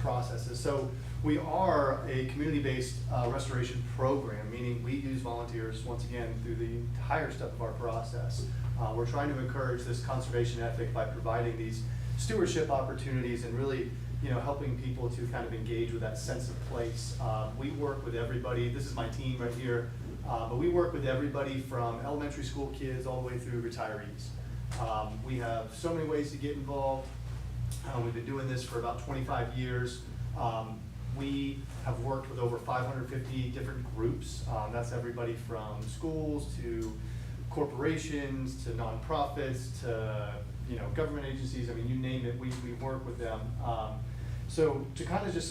[SPEAKER 12] processes. So we are a community-based restoration program, meaning we use volunteers, once again, through the entire step of our process. We're trying to encourage this conservation ethic by providing these stewardship opportunities and really, you know, helping people to kind of engage with that sense of place. We work with everybody. This is my team right here. But we work with everybody from elementary school kids all the way through retirees. We have so many ways to get involved. We've been doing this for about 25 years. We have worked with over 550 different groups. That's everybody from schools to corporations to nonprofits to, you know, government agencies. I mean, you name it, we work with them. So to kind of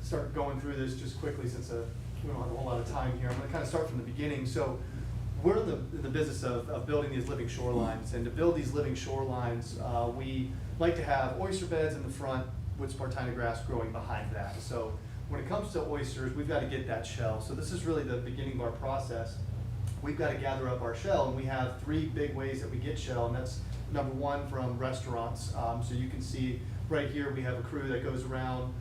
[SPEAKER 12] start going through this just quickly, since we don't have a whole lot of time here, I'm going to kind of start from the beginning. So we're in the business of building these living shorelines, and to build these living shorelines, we like to have oyster beds in the front with spartina grass growing behind that. So when it comes to oysters, we've got to get that shell. So this is really the beginning of our process. We've got to gather up our shell, and we have 3 big ways that we get shell, and that's number 1 from restaurants. So you can see right here we have a crew that goes around.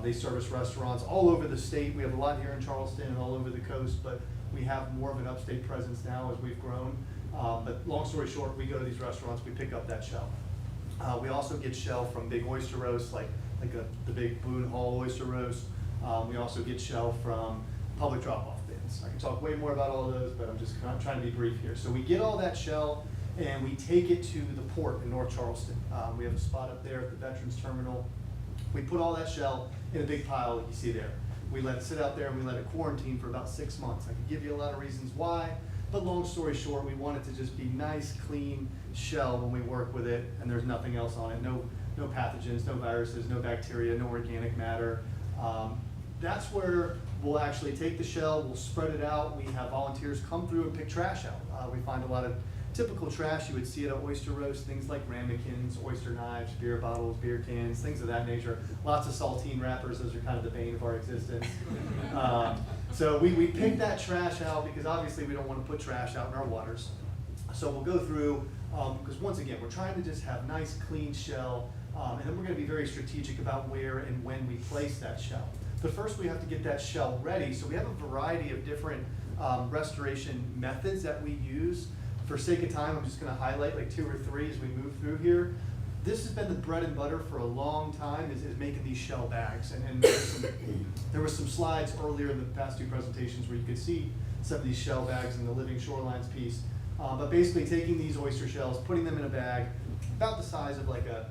[SPEAKER 12] They service restaurants all over the state. We have a lot here in Charleston and all over the coast, but we have more of an upstate presence now as we've grown. But long story short, we go to these restaurants, we pick up that shell. We also get shell from big oyster roasts, like the big Boone Hall oyster roast. We also get shell from public drop-off bins. I can talk way more about all of those, but I'm just trying to be brief here. So we get all that shell and we take it to the port in North Charleston. We have a spot up there at the Veterans Terminal. We put all that shell in a big pile that you see there. We let it sit out there and we let it quarantine for about 6 months. I can give you a lot of reasons why, but long story short, we want it to just be nice, clean shell when we work with it, and there's nothing else on it. No pathogens, no viruses, no bacteria, no organic matter. That's where we'll actually take the shell, we'll spread it out. We have volunteers come through and pick trash out. We find a lot of typical trash you would see at an oyster roast, things like ramekins, oyster knives, beer bottles, beer cans, things of that nature. Lots of saltine wrappers, those are kind of the bane of our existence. So we pick that trash out because obviously we don't want to put trash out in our waters. So we'll go through, because once again, we're trying to just have nice, clean shell, and then we're going to be very strategic about where and when we place that shell. But first we have to get that shell ready. So we have a variety of different restoration methods that we use. For sake of time, I'm just gonna highlight like 2 or 3 as we move through here. This has been the bread and butter for a long time, is making these shell bags. And there were some slides earlier in the past 2 presentations where you could see some of these shell bags in the Living Shorelines piece. But basically taking these oyster shells, putting them in a bag, about the size of like a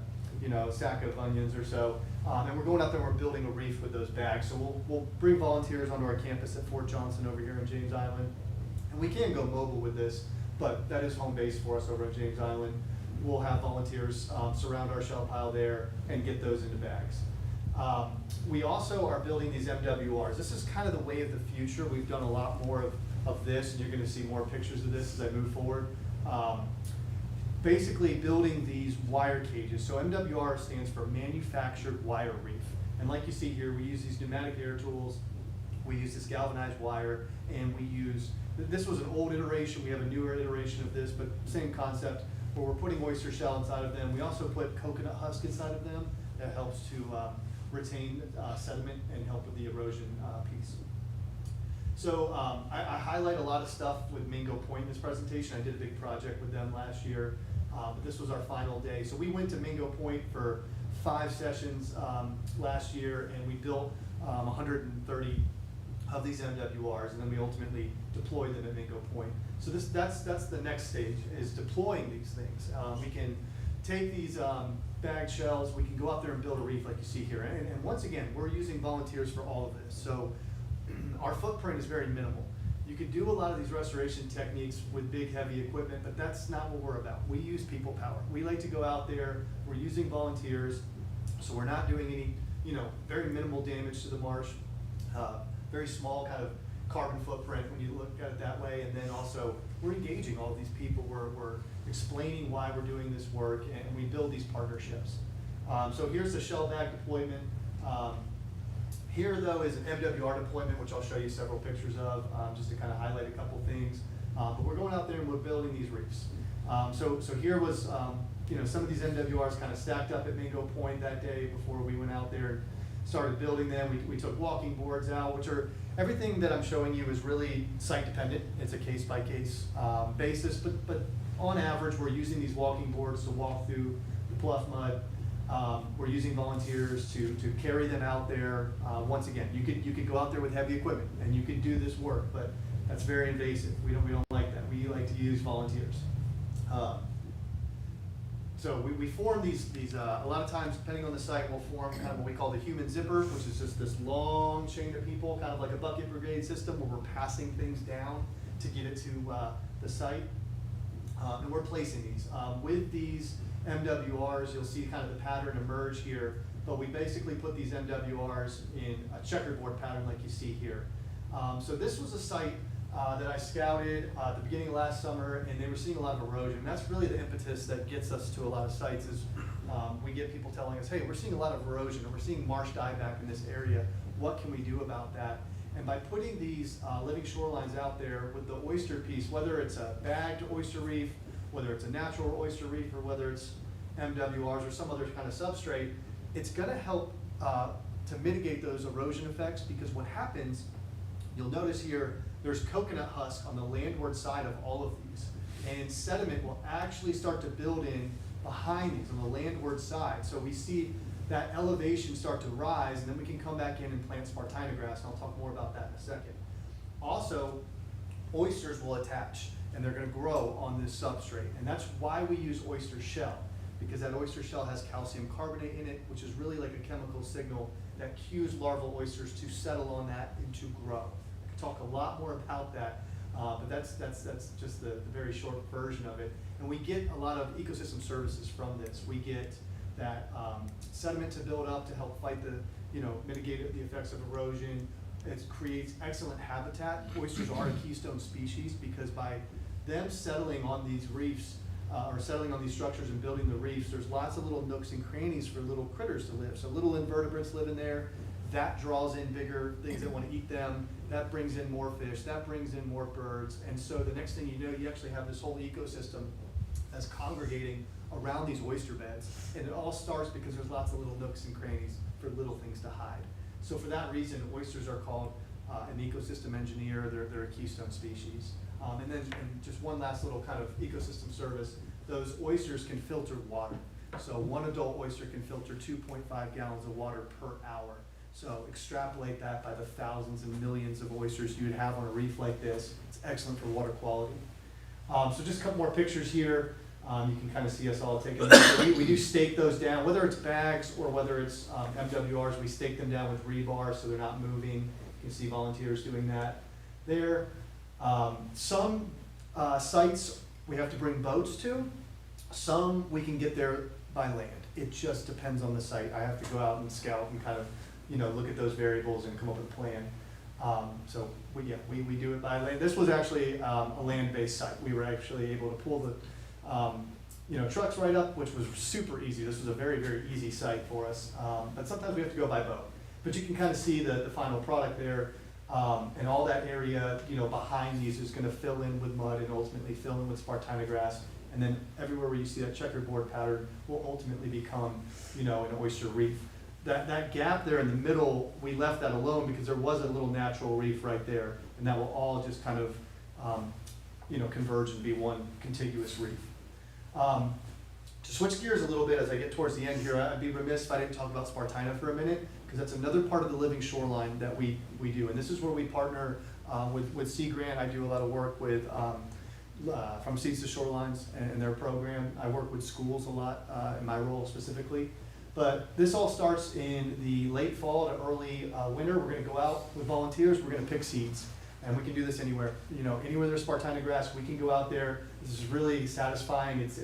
[SPEAKER 12] sack of onions or so, and we're going out there and we're building a reef with those bags. So we'll bring volunteers onto our campus at Fort Johnson over here in James Island. And we can go mobile with this, but that is home base for us over at James Island. We'll have volunteers surround our shell pile there and get those into bags. We also are building these MWRs. This is kind of the way of the future. We've done a lot more of this, and you're gonna see more pictures of this as I move forward. Basically building these wire cages. So MWR stands for Manufactured Wire Reef. And like you see here, we use these pneumatic air tools, we use this galvanized wire, and we use, this was an old iteration, we have a newer iteration of this, but same concept, where we're putting oyster shell inside of them. We also put coconut husk inside of them. That helps to retain sediment and help with the erosion piece. So I highlight a lot of stuff with Mingo Point in this presentation. I did a big project with them last year, but this was our final day. So we went to Mingo Point for 5 sessions last year, and we built 130 of these MWRs, and then we ultimately deployed them at Mingo Point. So that's the next stage, is deploying these things. We can take these bagged shells, we can go out there and build a reef like you see here. And once again, we're using volunteers for all of this. So our footprint is very minimal. You could do a lot of these restoration techniques with big, heavy equipment, but that's not what we're about. We use people power. We like to go out there, we're using volunteers, so we're not doing any, very minimal damage to the marsh, very small kind of carbon footprint when you look at it that way, and then also we're engaging all of these people, we're explaining why we're doing this work, and we build these partnerships. So here's the shell bag deployment. Here though is an MWR deployment, which I'll show you several pictures of, just to kind of highlight a couple things. But we're going out there and we're building these reefs. So here was, some of these MWRs kind of stacked up at Mingo Point that day before we went out there and started building them. We took walking boards out, which are, everything that I'm showing you is really site dependent. It's a case by case basis, but on average, we're using these walking boards to walk through the bluff mud. We're using volunteers to carry them out there. Once again, you could go out there with heavy equipment and you could do this work, but that's very invasive. We don't like that. We like to use volunteers. So we form these a lot of times, depending on the site, we'll form kind of what we call the human zipper, which is just this long chain of people, kind of like a bucket brigade system where we're passing things down to get it to the site. And we're placing these. With these MWRs, you'll see kind of the pattern emerge here, but we basically put these MWRs in a checkerboard pattern like you see here. So this was a site that I scouted at the beginning of last summer, and they were seeing a lot of erosion. And that's really the impetus that gets us to a lot of sites is we get people telling us, hey, we're seeing a lot of erosion, or we're seeing marsh dieback in this area. What can we do about that? And by putting these living shorelines out there with the oyster piece, whether it's a bagged oyster reef, whether it's a natural oyster reef, or whether it's MWRs or some other kind of substrate, it's gonna help to mitigate those erosion effects, because what happens, you'll notice here, there's coconut husk on the landward side of all of these, and sediment will actually start to build in behind these on the landward side. So we see that elevation start to rise, and then we can come back in and plant Spartina grass, and I'll talk more about that in a second. Also, oysters will attach, and they're gonna grow on this substrate, and that's why we use oyster shell, because that oyster shell has calcium carbonate in it, which is really like a chemical signal that cues larval oysters to settle on that and to grow. I could talk a lot more about that, but that's just the very short version of it. And we get a lot of ecosystem services from this. We get that sediment to build up to help fight the, mitigate the effects of erosion. It creates excellent habitat. Oysters are a keystone species because by them settling on these reefs, or settling on these structures and building the reefs, there's lots of little nooks and crannies for little critters to live. So little invertebrates live in there. That draws in bigger things that want to eat them. That brings in more fish. That brings in more birds. And so the next thing you know, you actually have this whole ecosystem that's congregating around these oyster beds. And it all starts because there's lots of little nooks and crannies for little things to hide. So for that reason, oysters are called an ecosystem engineer. They're a keystone species. And just one last little kind of ecosystem service, those oysters can filter water. So one adult oyster can filter 2.5 gallons of water per hour. So extrapolate that by the thousands and millions of oysters you would have on a reef like this. It's excellent for water quality. So just a couple more pictures here. You can kind of see us all taking we do stake those down, whether it's bags or whether it's MWRs, we stake them down with rebar so they're not moving. You can see volunteers doing that there. Some sites we have to bring boats to. Some we can get there by land. It just depends on the site. I have to go out and scout and kind of, look at those variables and come up with a plan. So we do it by land. This was actually a land-based site. We were actually able to pull the trucks right up, which was super easy. This was a very, very easy site for us. But sometimes we have to go by boat. But you can kind of see the final product there. And all that area, behind these is going to fill in with mud and ultimately fill in with Spartina grass. And then everywhere where you see that checkerboard pattern will ultimately become, an oyster reef. That gap there in the middle, we left that alone because there was a little natural reef right there. And that will all just kind of, converge and be one contiguous reef. To switch gears a little bit as I get towards the end here, I'd be remiss if I didn't talk about Spartina for a minute, because that's another part of the living shoreline that we do. And this is where we partner with Sea Grant. I do a lot of work with from Seas to Shorelines and their program. I work with schools a lot in my role specifically. But this all starts in the late fall to early winter. We're going to go out with volunteers. We're going to pick seeds. And we can do this anywhere. Anywhere there's Spartina grass, we can go out there. This is really satisfying. It's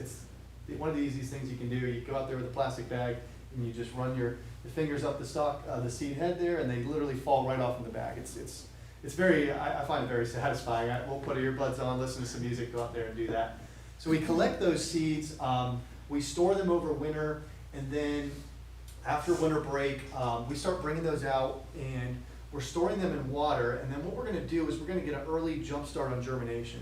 [SPEAKER 12] one of the easiest things you can do. You go out there with a plastic bag and you just run your fingers up the stalk, the seed head there, and they literally fall right off in the bag. It's very, I find it very satisfying. We'll put earbuds on, listen to some music, go out there and do that. So we collect those seeds, we store them over winter, and then after winter break, we start bringing those out and we're storing them in water. And then what we're going to do is we're going to get an early jump start on germination.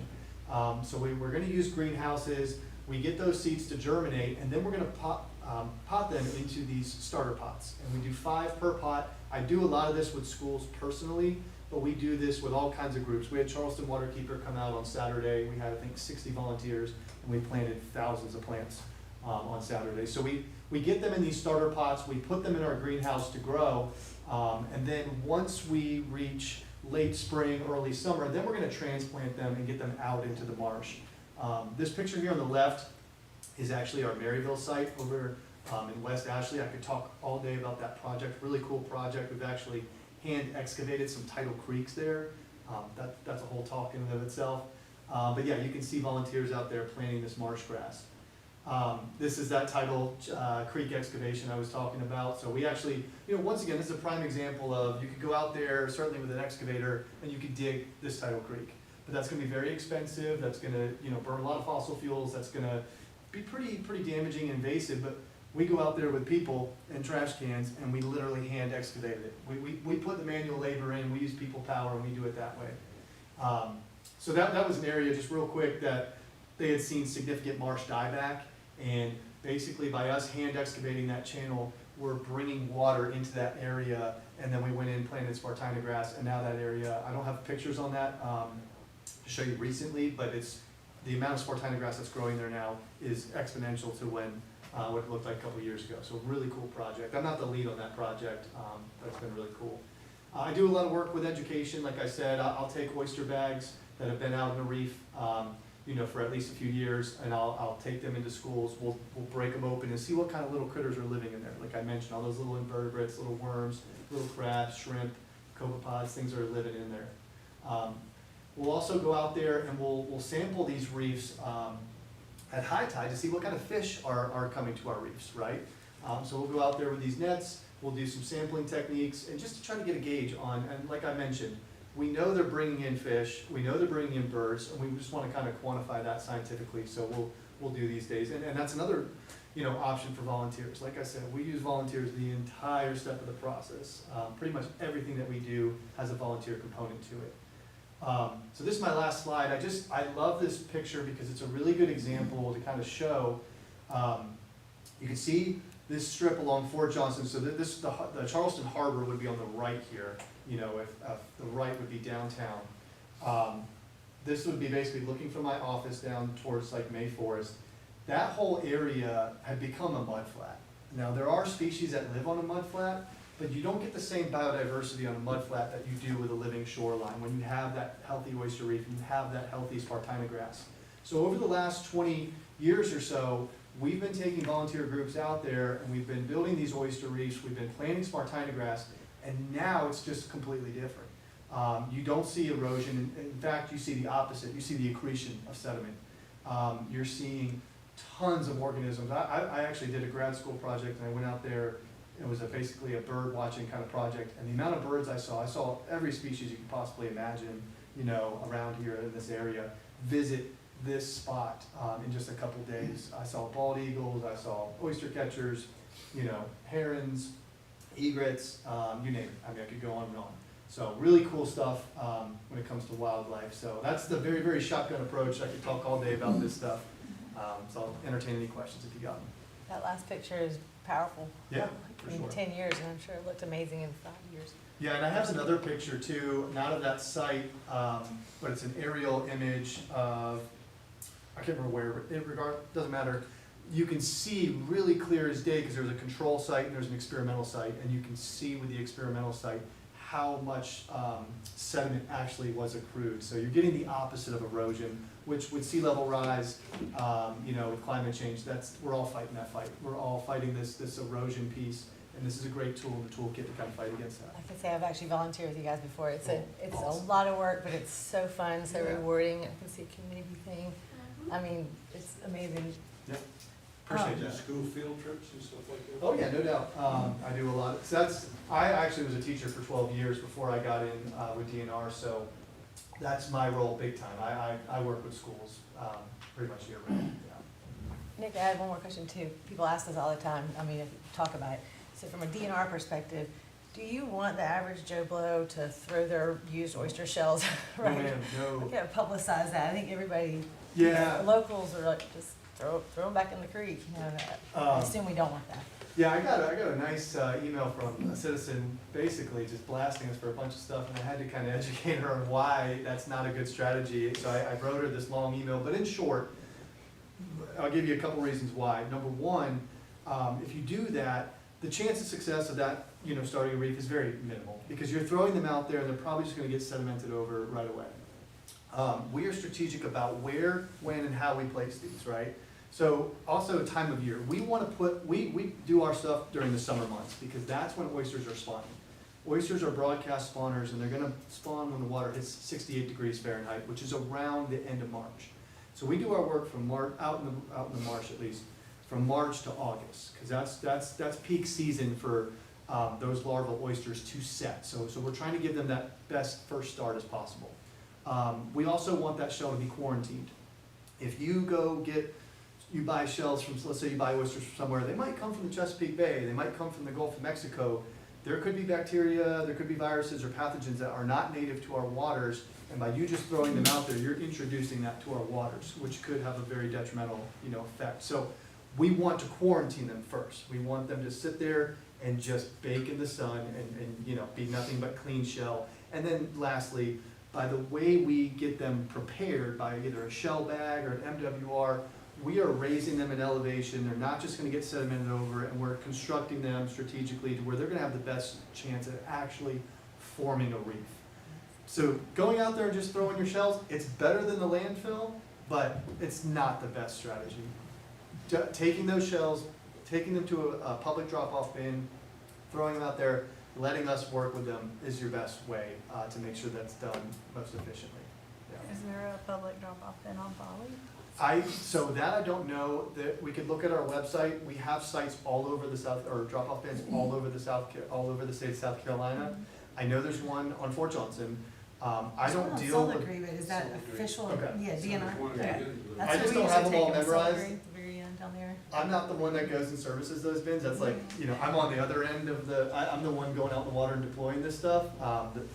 [SPEAKER 12] So we're going to use greenhouses. We get those seeds to germinate, and then we're going to pot them into these starter pots. And we do 5 per pot. I do a lot of this with schools personally, but we do this with all kinds of groups. We had Charleston Waterkeeper come out on Saturday. We had, I think, 60 volunteers, and we planted thousands of plants on Saturday. So we get them in these starter pots. We put them in our greenhouse to grow, and then once we reach late spring, early summer, then we're going to transplant them and get them out into the marsh. This picture here on the left is actually our Maryville site over in West Ashley. I could talk all day about that project. Really cool project. We've actually hand excavated some tidal creeks there. That's a whole talk in and of itself. But yeah, you can see volunteers out there planting this marsh grass. This is that tidal creek excavation I was talking about. So we actually, once again, this is a prime example of you could go out there, certainly with an excavator, and you could dig this tidal creek. But that's going to be very expensive. That's going to, burn a lot of fossil fuels. That's going to be pretty damaging and invasive. But we go out there with people and trash cans, and we literally hand excavate it. We put the manual labor in. We use people power, and we do it that way. So that was an area, just real quick, that they had seen significant marsh dieback. And basically, by us hand excavating that channel, we're bringing water into that area. And then we went in, planted Spartina grass, and now that area, I don't have pictures on that to show you recently, but it's the amount of Spartina grass that's growing there now is exponential to what it looked like a couple years ago. So really cool project. I'm not the lead on that project, but it's been really cool. I do a lot of work with education. Like I said, I'll take oyster bags that have been out in the reef, for at least a few years, and I'll take them into schools. We'll break them open and see what kind of little critters are living in there. Like I mentioned, all those little invertebrates, little worms, little crabs, shrimp, copepods, things that are living in there. We'll also go out there and we'll sample these reefs at high tide to see what kind of fish are coming to our reefs, right? So we'll go out there with these nets, we'll do some sampling techniques, and just to try to get a gauge on, and like I mentioned, we know they're bringing in fish, we know they're bringing in birds, and we just want to kind of quantify that scientifically, so we'll do these days. And that's another option for volunteers. Like I said, we use volunteers the entire step of the process. Pretty much everything that we do has a volunteer component to it. So this is my last slide. I love this picture because it's a really good example to kind of show, you can see this strip along Fort Johnson, so the Charleston Harbor would be on the right here, you know, if the right would be downtown. This would be basically looking from my office down towards like May Forest. That whole area had become a mudflat. Now, there are species that live on a mudflat, but you don't get the same biodiversity on a mudflat that you do with a living shoreline. When you have that healthy oyster reef, you have that healthy Spartina grass. So over the last 20 years or so, we've been taking volunteer groups out there and we've been building these oyster reefs, we've been planting Spartina grass, and now it's just completely different. You don't see erosion. In fact, you see the opposite. You see the accretion of sediment. You're seeing tons of organisms. I actually did a grad school project and I went out there. It was basically a bird watching kind of project. And the amount of birds I saw every species you could possibly imagine, you know, around here in this area, visit this spot in just a couple days. I saw bald eagles, I saw oyster catchers, you know, herons, egrets, you name it. I mean, I could go on and on. So really cool stuff when it comes to wildlife. So that's the very, very shotgun approach. I could talk all day about this stuff. So I'll entertain any questions if you got them.
[SPEAKER 8] That last picture is powerful.
[SPEAKER 12] Yeah, for
[SPEAKER 8] In
[SPEAKER 12] sure.
[SPEAKER 8] 10 years, and I'm sure it looked amazing in 5 years.
[SPEAKER 12] Yeah, and I have another picture too, not of that site, but it's an aerial image of, I can't remember where, doesn't matter. You can see really clear as day because there's a control site and there's an experimental site, and you can see with the experimental site how much sediment actually was accrued. So you're getting the opposite of erosion, which with sea level rise, you know, with climate change, we're all fighting that fight. We're all fighting this erosion piece, and this is a great tool in the toolkit to kind of fight against that.
[SPEAKER 8] I can say I've actually volunteered with you guys before. It's
[SPEAKER 12] Awesome.
[SPEAKER 8] a lot of work, but it's so fun, so
[SPEAKER 12] Yeah.
[SPEAKER 8] rewarding. I can see a community thing. I mean, it's amazing.
[SPEAKER 12] Yep. Appreciate
[SPEAKER 11] Do
[SPEAKER 12] that.
[SPEAKER 11] school field trips and stuff like that?
[SPEAKER 12] Oh yeah, no doubt. I do a lot. So I actually was a teacher for 12 years before I got in with DNR, so that's my role big time. I work with schools pretty much year round. Yeah.
[SPEAKER 8] Nick, I have one more question too. People ask this all the time. I mean, talk about it. So from a DNR perspective, do you want the average Joe Blow to throw their used oyster shells,
[SPEAKER 12] No,
[SPEAKER 8] right?
[SPEAKER 12] ma'am, no.
[SPEAKER 8] We can't publicize that. I think everybody,
[SPEAKER 12] Yeah.
[SPEAKER 8] locals are like, just throw them back in the creek. You know, I assume we don't want that.
[SPEAKER 12] Yeah, I got a nice email from a citizen basically just blasting us for a bunch of stuff, and I had to kind of educate her on why that's not a good strategy. So I wrote her this long email, but in short, I'll give you a couple reasons why. Number one, if you do that, the chance of success of that, you know, starting a reef is very minimal because you're throwing them out there and they're probably just going to get sedimented over right away. We are strategic about where, when, and how we place these, right? So also time of year. We want to we do our stuff during the summer months because that's when oysters are spawning. Oysters are broadcast spawners and they're going to spawn when the water hits 68 degrees Fahrenheit, which is around the end of March. So we do our work from out in the marsh at least, from March to August, because that's peak season for those larval oysters to set. So we're trying to give them that best first start as possible. We also want that shell to be quarantined. If you you buy shells from, let's say you buy oysters from somewhere, they might come from the Chesapeake Bay, they might come from the Gulf of Mexico. There could be bacteria, there could be viruses or pathogens that are not native to our waters, and by you just throwing them out there, you're introducing that to our waters, which could have a very detrimental, you know, effect. So we want to quarantine them first. We want them to sit there and just bake in the sun and you know, be nothing but clean shell. And then lastly, by the way we get them prepared by either a shell bag or an MWR, we are raising them in elevation. They're not just going to get sedimented over, and we're constructing them strategically to where they're going to have the best chance at actually forming a reef. So going out there and just throwing your shells, it's better than the landfill, but it's not the best strategy. Taking those shells, taking them to a public drop-off bin, throwing them out there, letting us work with them is your best way to make sure that's done most efficiently. Yeah.
[SPEAKER 4] Is there a public drop-off bin on Folly?
[SPEAKER 12] So that I don't know. That we could look at our website. We have sites all over the South, or drop-off bins all over the state of South Carolina. I know there's one on Fort Johnson. I don't deal
[SPEAKER 8] Solar
[SPEAKER 12] with.
[SPEAKER 8] agreement, is that official?
[SPEAKER 12] Okay.
[SPEAKER 8] Yeah, DNR.
[SPEAKER 11] One
[SPEAKER 8] Okay.
[SPEAKER 11] good.
[SPEAKER 8] That's
[SPEAKER 12] I
[SPEAKER 8] what
[SPEAKER 12] just
[SPEAKER 8] we
[SPEAKER 12] don't have
[SPEAKER 8] usually
[SPEAKER 12] them all
[SPEAKER 8] take, a solar
[SPEAKER 12] memorized.
[SPEAKER 8] agreement at the very end down there.
[SPEAKER 12] I'm not the one that goes and services those bins. That's like, you know, I'm on the other end of I'm the one going out in the water and deploying this stuff.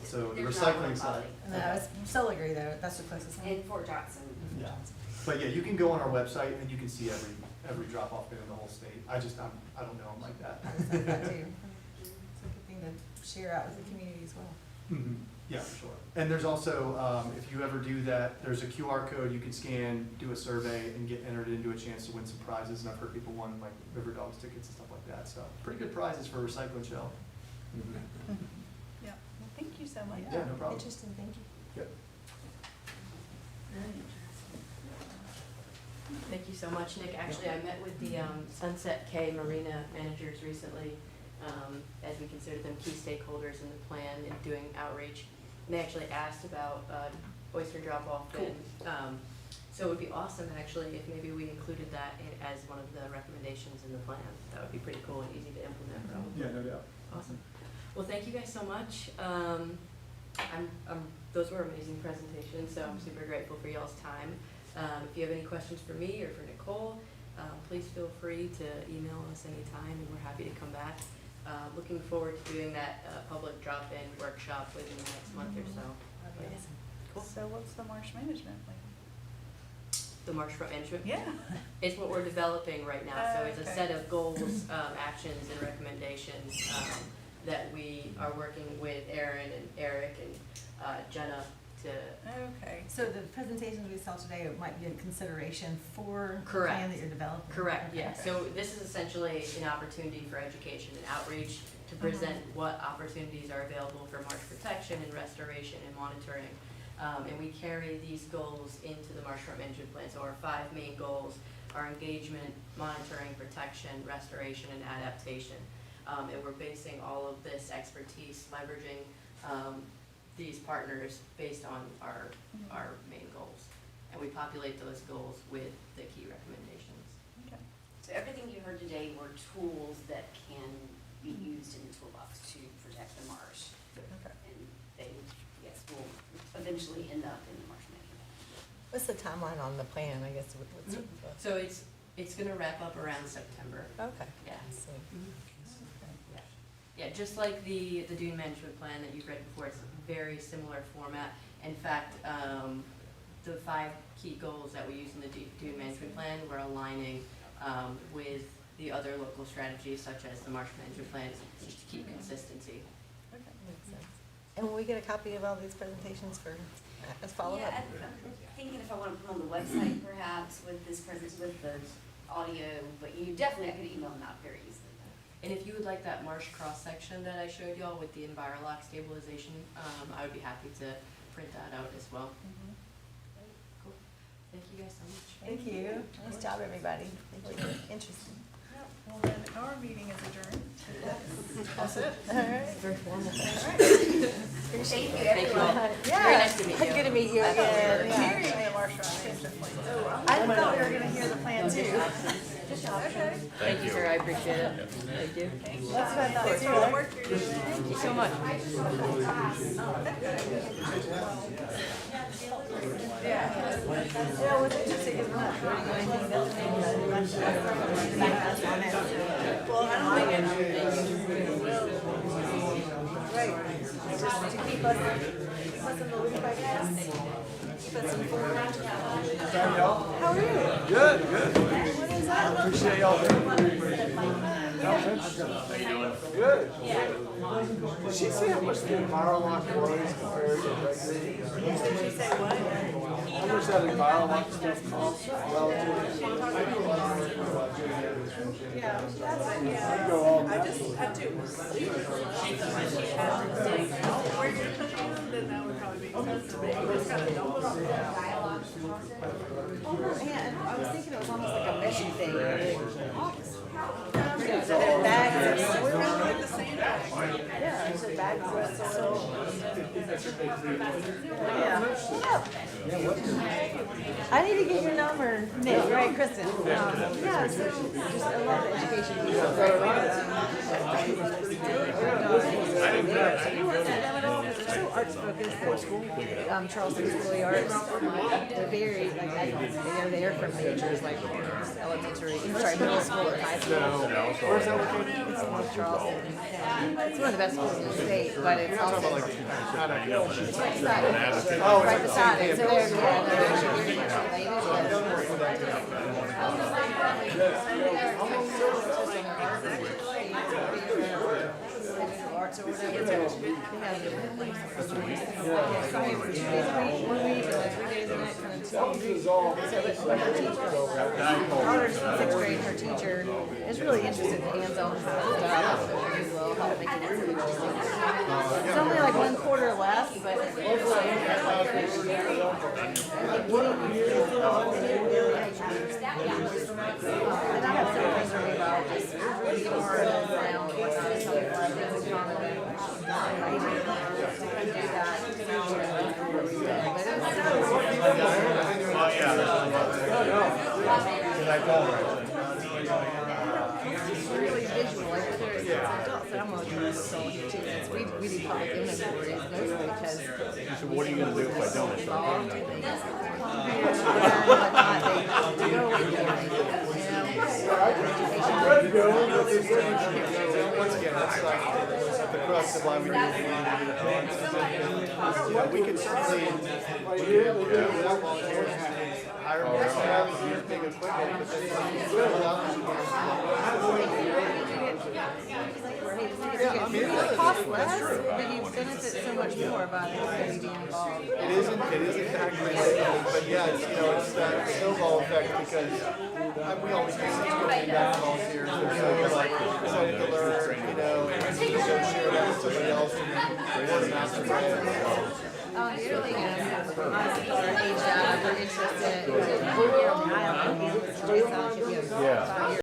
[SPEAKER 12] So the
[SPEAKER 2] There's not one
[SPEAKER 12] recycling
[SPEAKER 2] on
[SPEAKER 12] side.
[SPEAKER 2] Folly.
[SPEAKER 8] No, it's Solar though, that's the closest one.
[SPEAKER 2] In Fort Johnson.
[SPEAKER 12] Yeah. But yeah, you can go on our website and you can see every drop-off bin in the whole state. I don't know them like that.
[SPEAKER 8] I just like that too. It's a good thing to share out with the community as well.
[SPEAKER 12] Mhm. Yeah, for sure. And there's also, if you ever do that, there's a QR code you can scan, do a survey, and get entered into a chance to win some prizes. And I've heard people won like River Dogs tickets and stuff like that. So pretty good prizes for recycling shell.
[SPEAKER 4] Yeah, well, thank you so much.
[SPEAKER 12] Yeah, no problem.
[SPEAKER 8] Interesting, thank you.
[SPEAKER 12] Yep.
[SPEAKER 5] Thank you so much, Nick. Actually, I met with the Sunset K Marina managers recently, as we consider them key stakeholders in the plan and doing outreach. And they actually asked about oyster drop-off bin. So it would be awesome, actually, if maybe we included that as one of the recommendations in the plan. That would be pretty cool and easy to implement, probably.
[SPEAKER 12] Yeah, no doubt.
[SPEAKER 5] Awesome. Well, thank you guys so much. Those were amazing presentations, so I'm super grateful for y'all's time. If you have any questions for me or for Nicole, please feel free to email us anytime, and we're happy to come back. Looking forward to doing that public drop-in workshop within the next month or so. But, yeah. Cool.
[SPEAKER 4] So what's the marsh management plan?
[SPEAKER 5] The Marshfront Management?
[SPEAKER 4] Yeah.
[SPEAKER 5] It's what we're developing right now, so it's a
[SPEAKER 4] Okay.
[SPEAKER 5] set of goals, actions, and recommendations that we are working with Aaron and Eric and Jenna to.
[SPEAKER 4] Okay.
[SPEAKER 8] So the presentations we saw today might be a consideration for the
[SPEAKER 5] Correct.
[SPEAKER 8] plan that you're developing?
[SPEAKER 5] Correct,
[SPEAKER 8] Okay.
[SPEAKER 5] yeah. So this is essentially an opportunity for education and outreach to present what opportunities are available for marsh protection and restoration and monitoring. And we carry these goals into the Marshfront Management Plan. So our 5 main goals are engagement, monitoring, protection, restoration, and adaptation. And we're basing all of this expertise, leveraging these partners based on our main goals. And we populate those goals with the key recommendations.
[SPEAKER 4] Okay.
[SPEAKER 2] So everything you heard today were tools that can be used in the toolbox to protect the marsh.
[SPEAKER 4] Okay.
[SPEAKER 2] And they, yes, will eventually end up in the marsh management.
[SPEAKER 8] What's the timeline on the plan, I guess?
[SPEAKER 5] So it's gonna wrap up around September.
[SPEAKER 8] Okay.
[SPEAKER 5] Yeah.
[SPEAKER 8] So,
[SPEAKER 5] Yeah. Yeah, just like the dune management plan that you've read before, it's a very similar format. In fact, the 5 key goals that we use in the dune management plan, we're aligning with the other local strategies such as the marsh management plan, just to keep consistency.
[SPEAKER 8] okay, makes sense. And will we get a copy of all these presentations for, as follow-up?
[SPEAKER 2] Yeah, I'm thinking if I want to put them on the website perhaps with this with the audio, but I could email them out very easily.
[SPEAKER 5] And if you would like that marsh cross-section that I showed y'all with the Envirolock stabilization, I would be happy to print that out as well.
[SPEAKER 4] Mhm.
[SPEAKER 5] Cool. Thank you guys so much.
[SPEAKER 8] Thank you. Nice job, everybody. Interesting.
[SPEAKER 4] Well, then our meeting is adjourned. That's it.
[SPEAKER 8] All right.
[SPEAKER 5] Very formal.
[SPEAKER 2] Thank you,
[SPEAKER 5] Thank you all.
[SPEAKER 2] everyone.
[SPEAKER 8] Yeah.
[SPEAKER 5] Very nice to meet you.
[SPEAKER 8] Good to meet you
[SPEAKER 4] I thought we were
[SPEAKER 8] again. Yeah.
[SPEAKER 4] hearing the marsh management plan.
[SPEAKER 8] I thought we were gonna hear the plan too.
[SPEAKER 4] Okay.
[SPEAKER 5] Thank you, sir, I appreciate it. Thank you.
[SPEAKER 8] That's what I thought
[SPEAKER 4] Thanks
[SPEAKER 8] too.
[SPEAKER 4] for all the work you're doing.
[SPEAKER 5] Thank you so much.
[SPEAKER 4] Yeah.
[SPEAKER 8] Yeah, what's interesting is not voting on anything else, maybe the election on it.
[SPEAKER 4] Well, I don't think it will.
[SPEAKER 8] Right. Just to keep us in the loop, I guess. Keep us informed. How are you?
[SPEAKER 1] Good, good.
[SPEAKER 8] What is that?
[SPEAKER 1] Appreciate y'all.
[SPEAKER 10] How you doing?
[SPEAKER 1] Good. Did she say how much the Envirolock was compared to regular?
[SPEAKER 4] Did she say what?
[SPEAKER 1] How much that Envirolock stuff costs relative?
[SPEAKER 8] Yeah, that's,
[SPEAKER 4] Yeah.
[SPEAKER 1] Go all
[SPEAKER 4] I just had to believe it. She had to dig out where you're putting them, then that would probably make sense to me. You just gotta dump it on there.
[SPEAKER 8] oh, no, yeah, and I was thinking it was almost like a mission thing. Bags of
[SPEAKER 4] We're
[SPEAKER 8] soil.
[SPEAKER 4] like the same thing.
[SPEAKER 8] Yeah, it's a bags of soil. Yeah. I need to get your number, Nick, right, Kristen? Yeah, so just a lot of education. So arts focused, Charleston School of Arts, they're very, like, they're from majors, like elementary, middle school or high school.
[SPEAKER 1] Where's that located?
[SPEAKER 8] It's North Charleston. Yeah. It's one of the best schools in the state, but it's also. It's right beside it.
[SPEAKER 1] Oh,
[SPEAKER 8] Right beside it, so they're, yeah, they're actually very much related, but. Arts or whatever. They have different places. Yeah, so we 2 days a week, 1 week, and then 3 days a next, and then 2 days a week. So her teacher, our daughter's in 6th grade, her teacher is really interested in hands-on stuff, so we will help make it really interesting. It's only like 1/4 less, but and I have several things for me about just more around really visual, like whether it's adults, and I'm gonna do this all here too, since we do public inventories mostly because.
[SPEAKER 13] So what are you gonna do if I don't?
[SPEAKER 12] Once again, that's like the crux of why we need to we can certainly, without volunteers, hire more staff, use big equipment, but
[SPEAKER 8] It costs less, but you benefit so much more by being involved.
[SPEAKER 12] it isn't calculated, but yeah, it's that snowball effect because we always get such good feedback from volunteers. They're so like excited to learn, and go share that with somebody else and then word of mouth spread.
[SPEAKER 8] The other thing is, honestly, our age, we're interested in, I don't know, Jason, 5 years.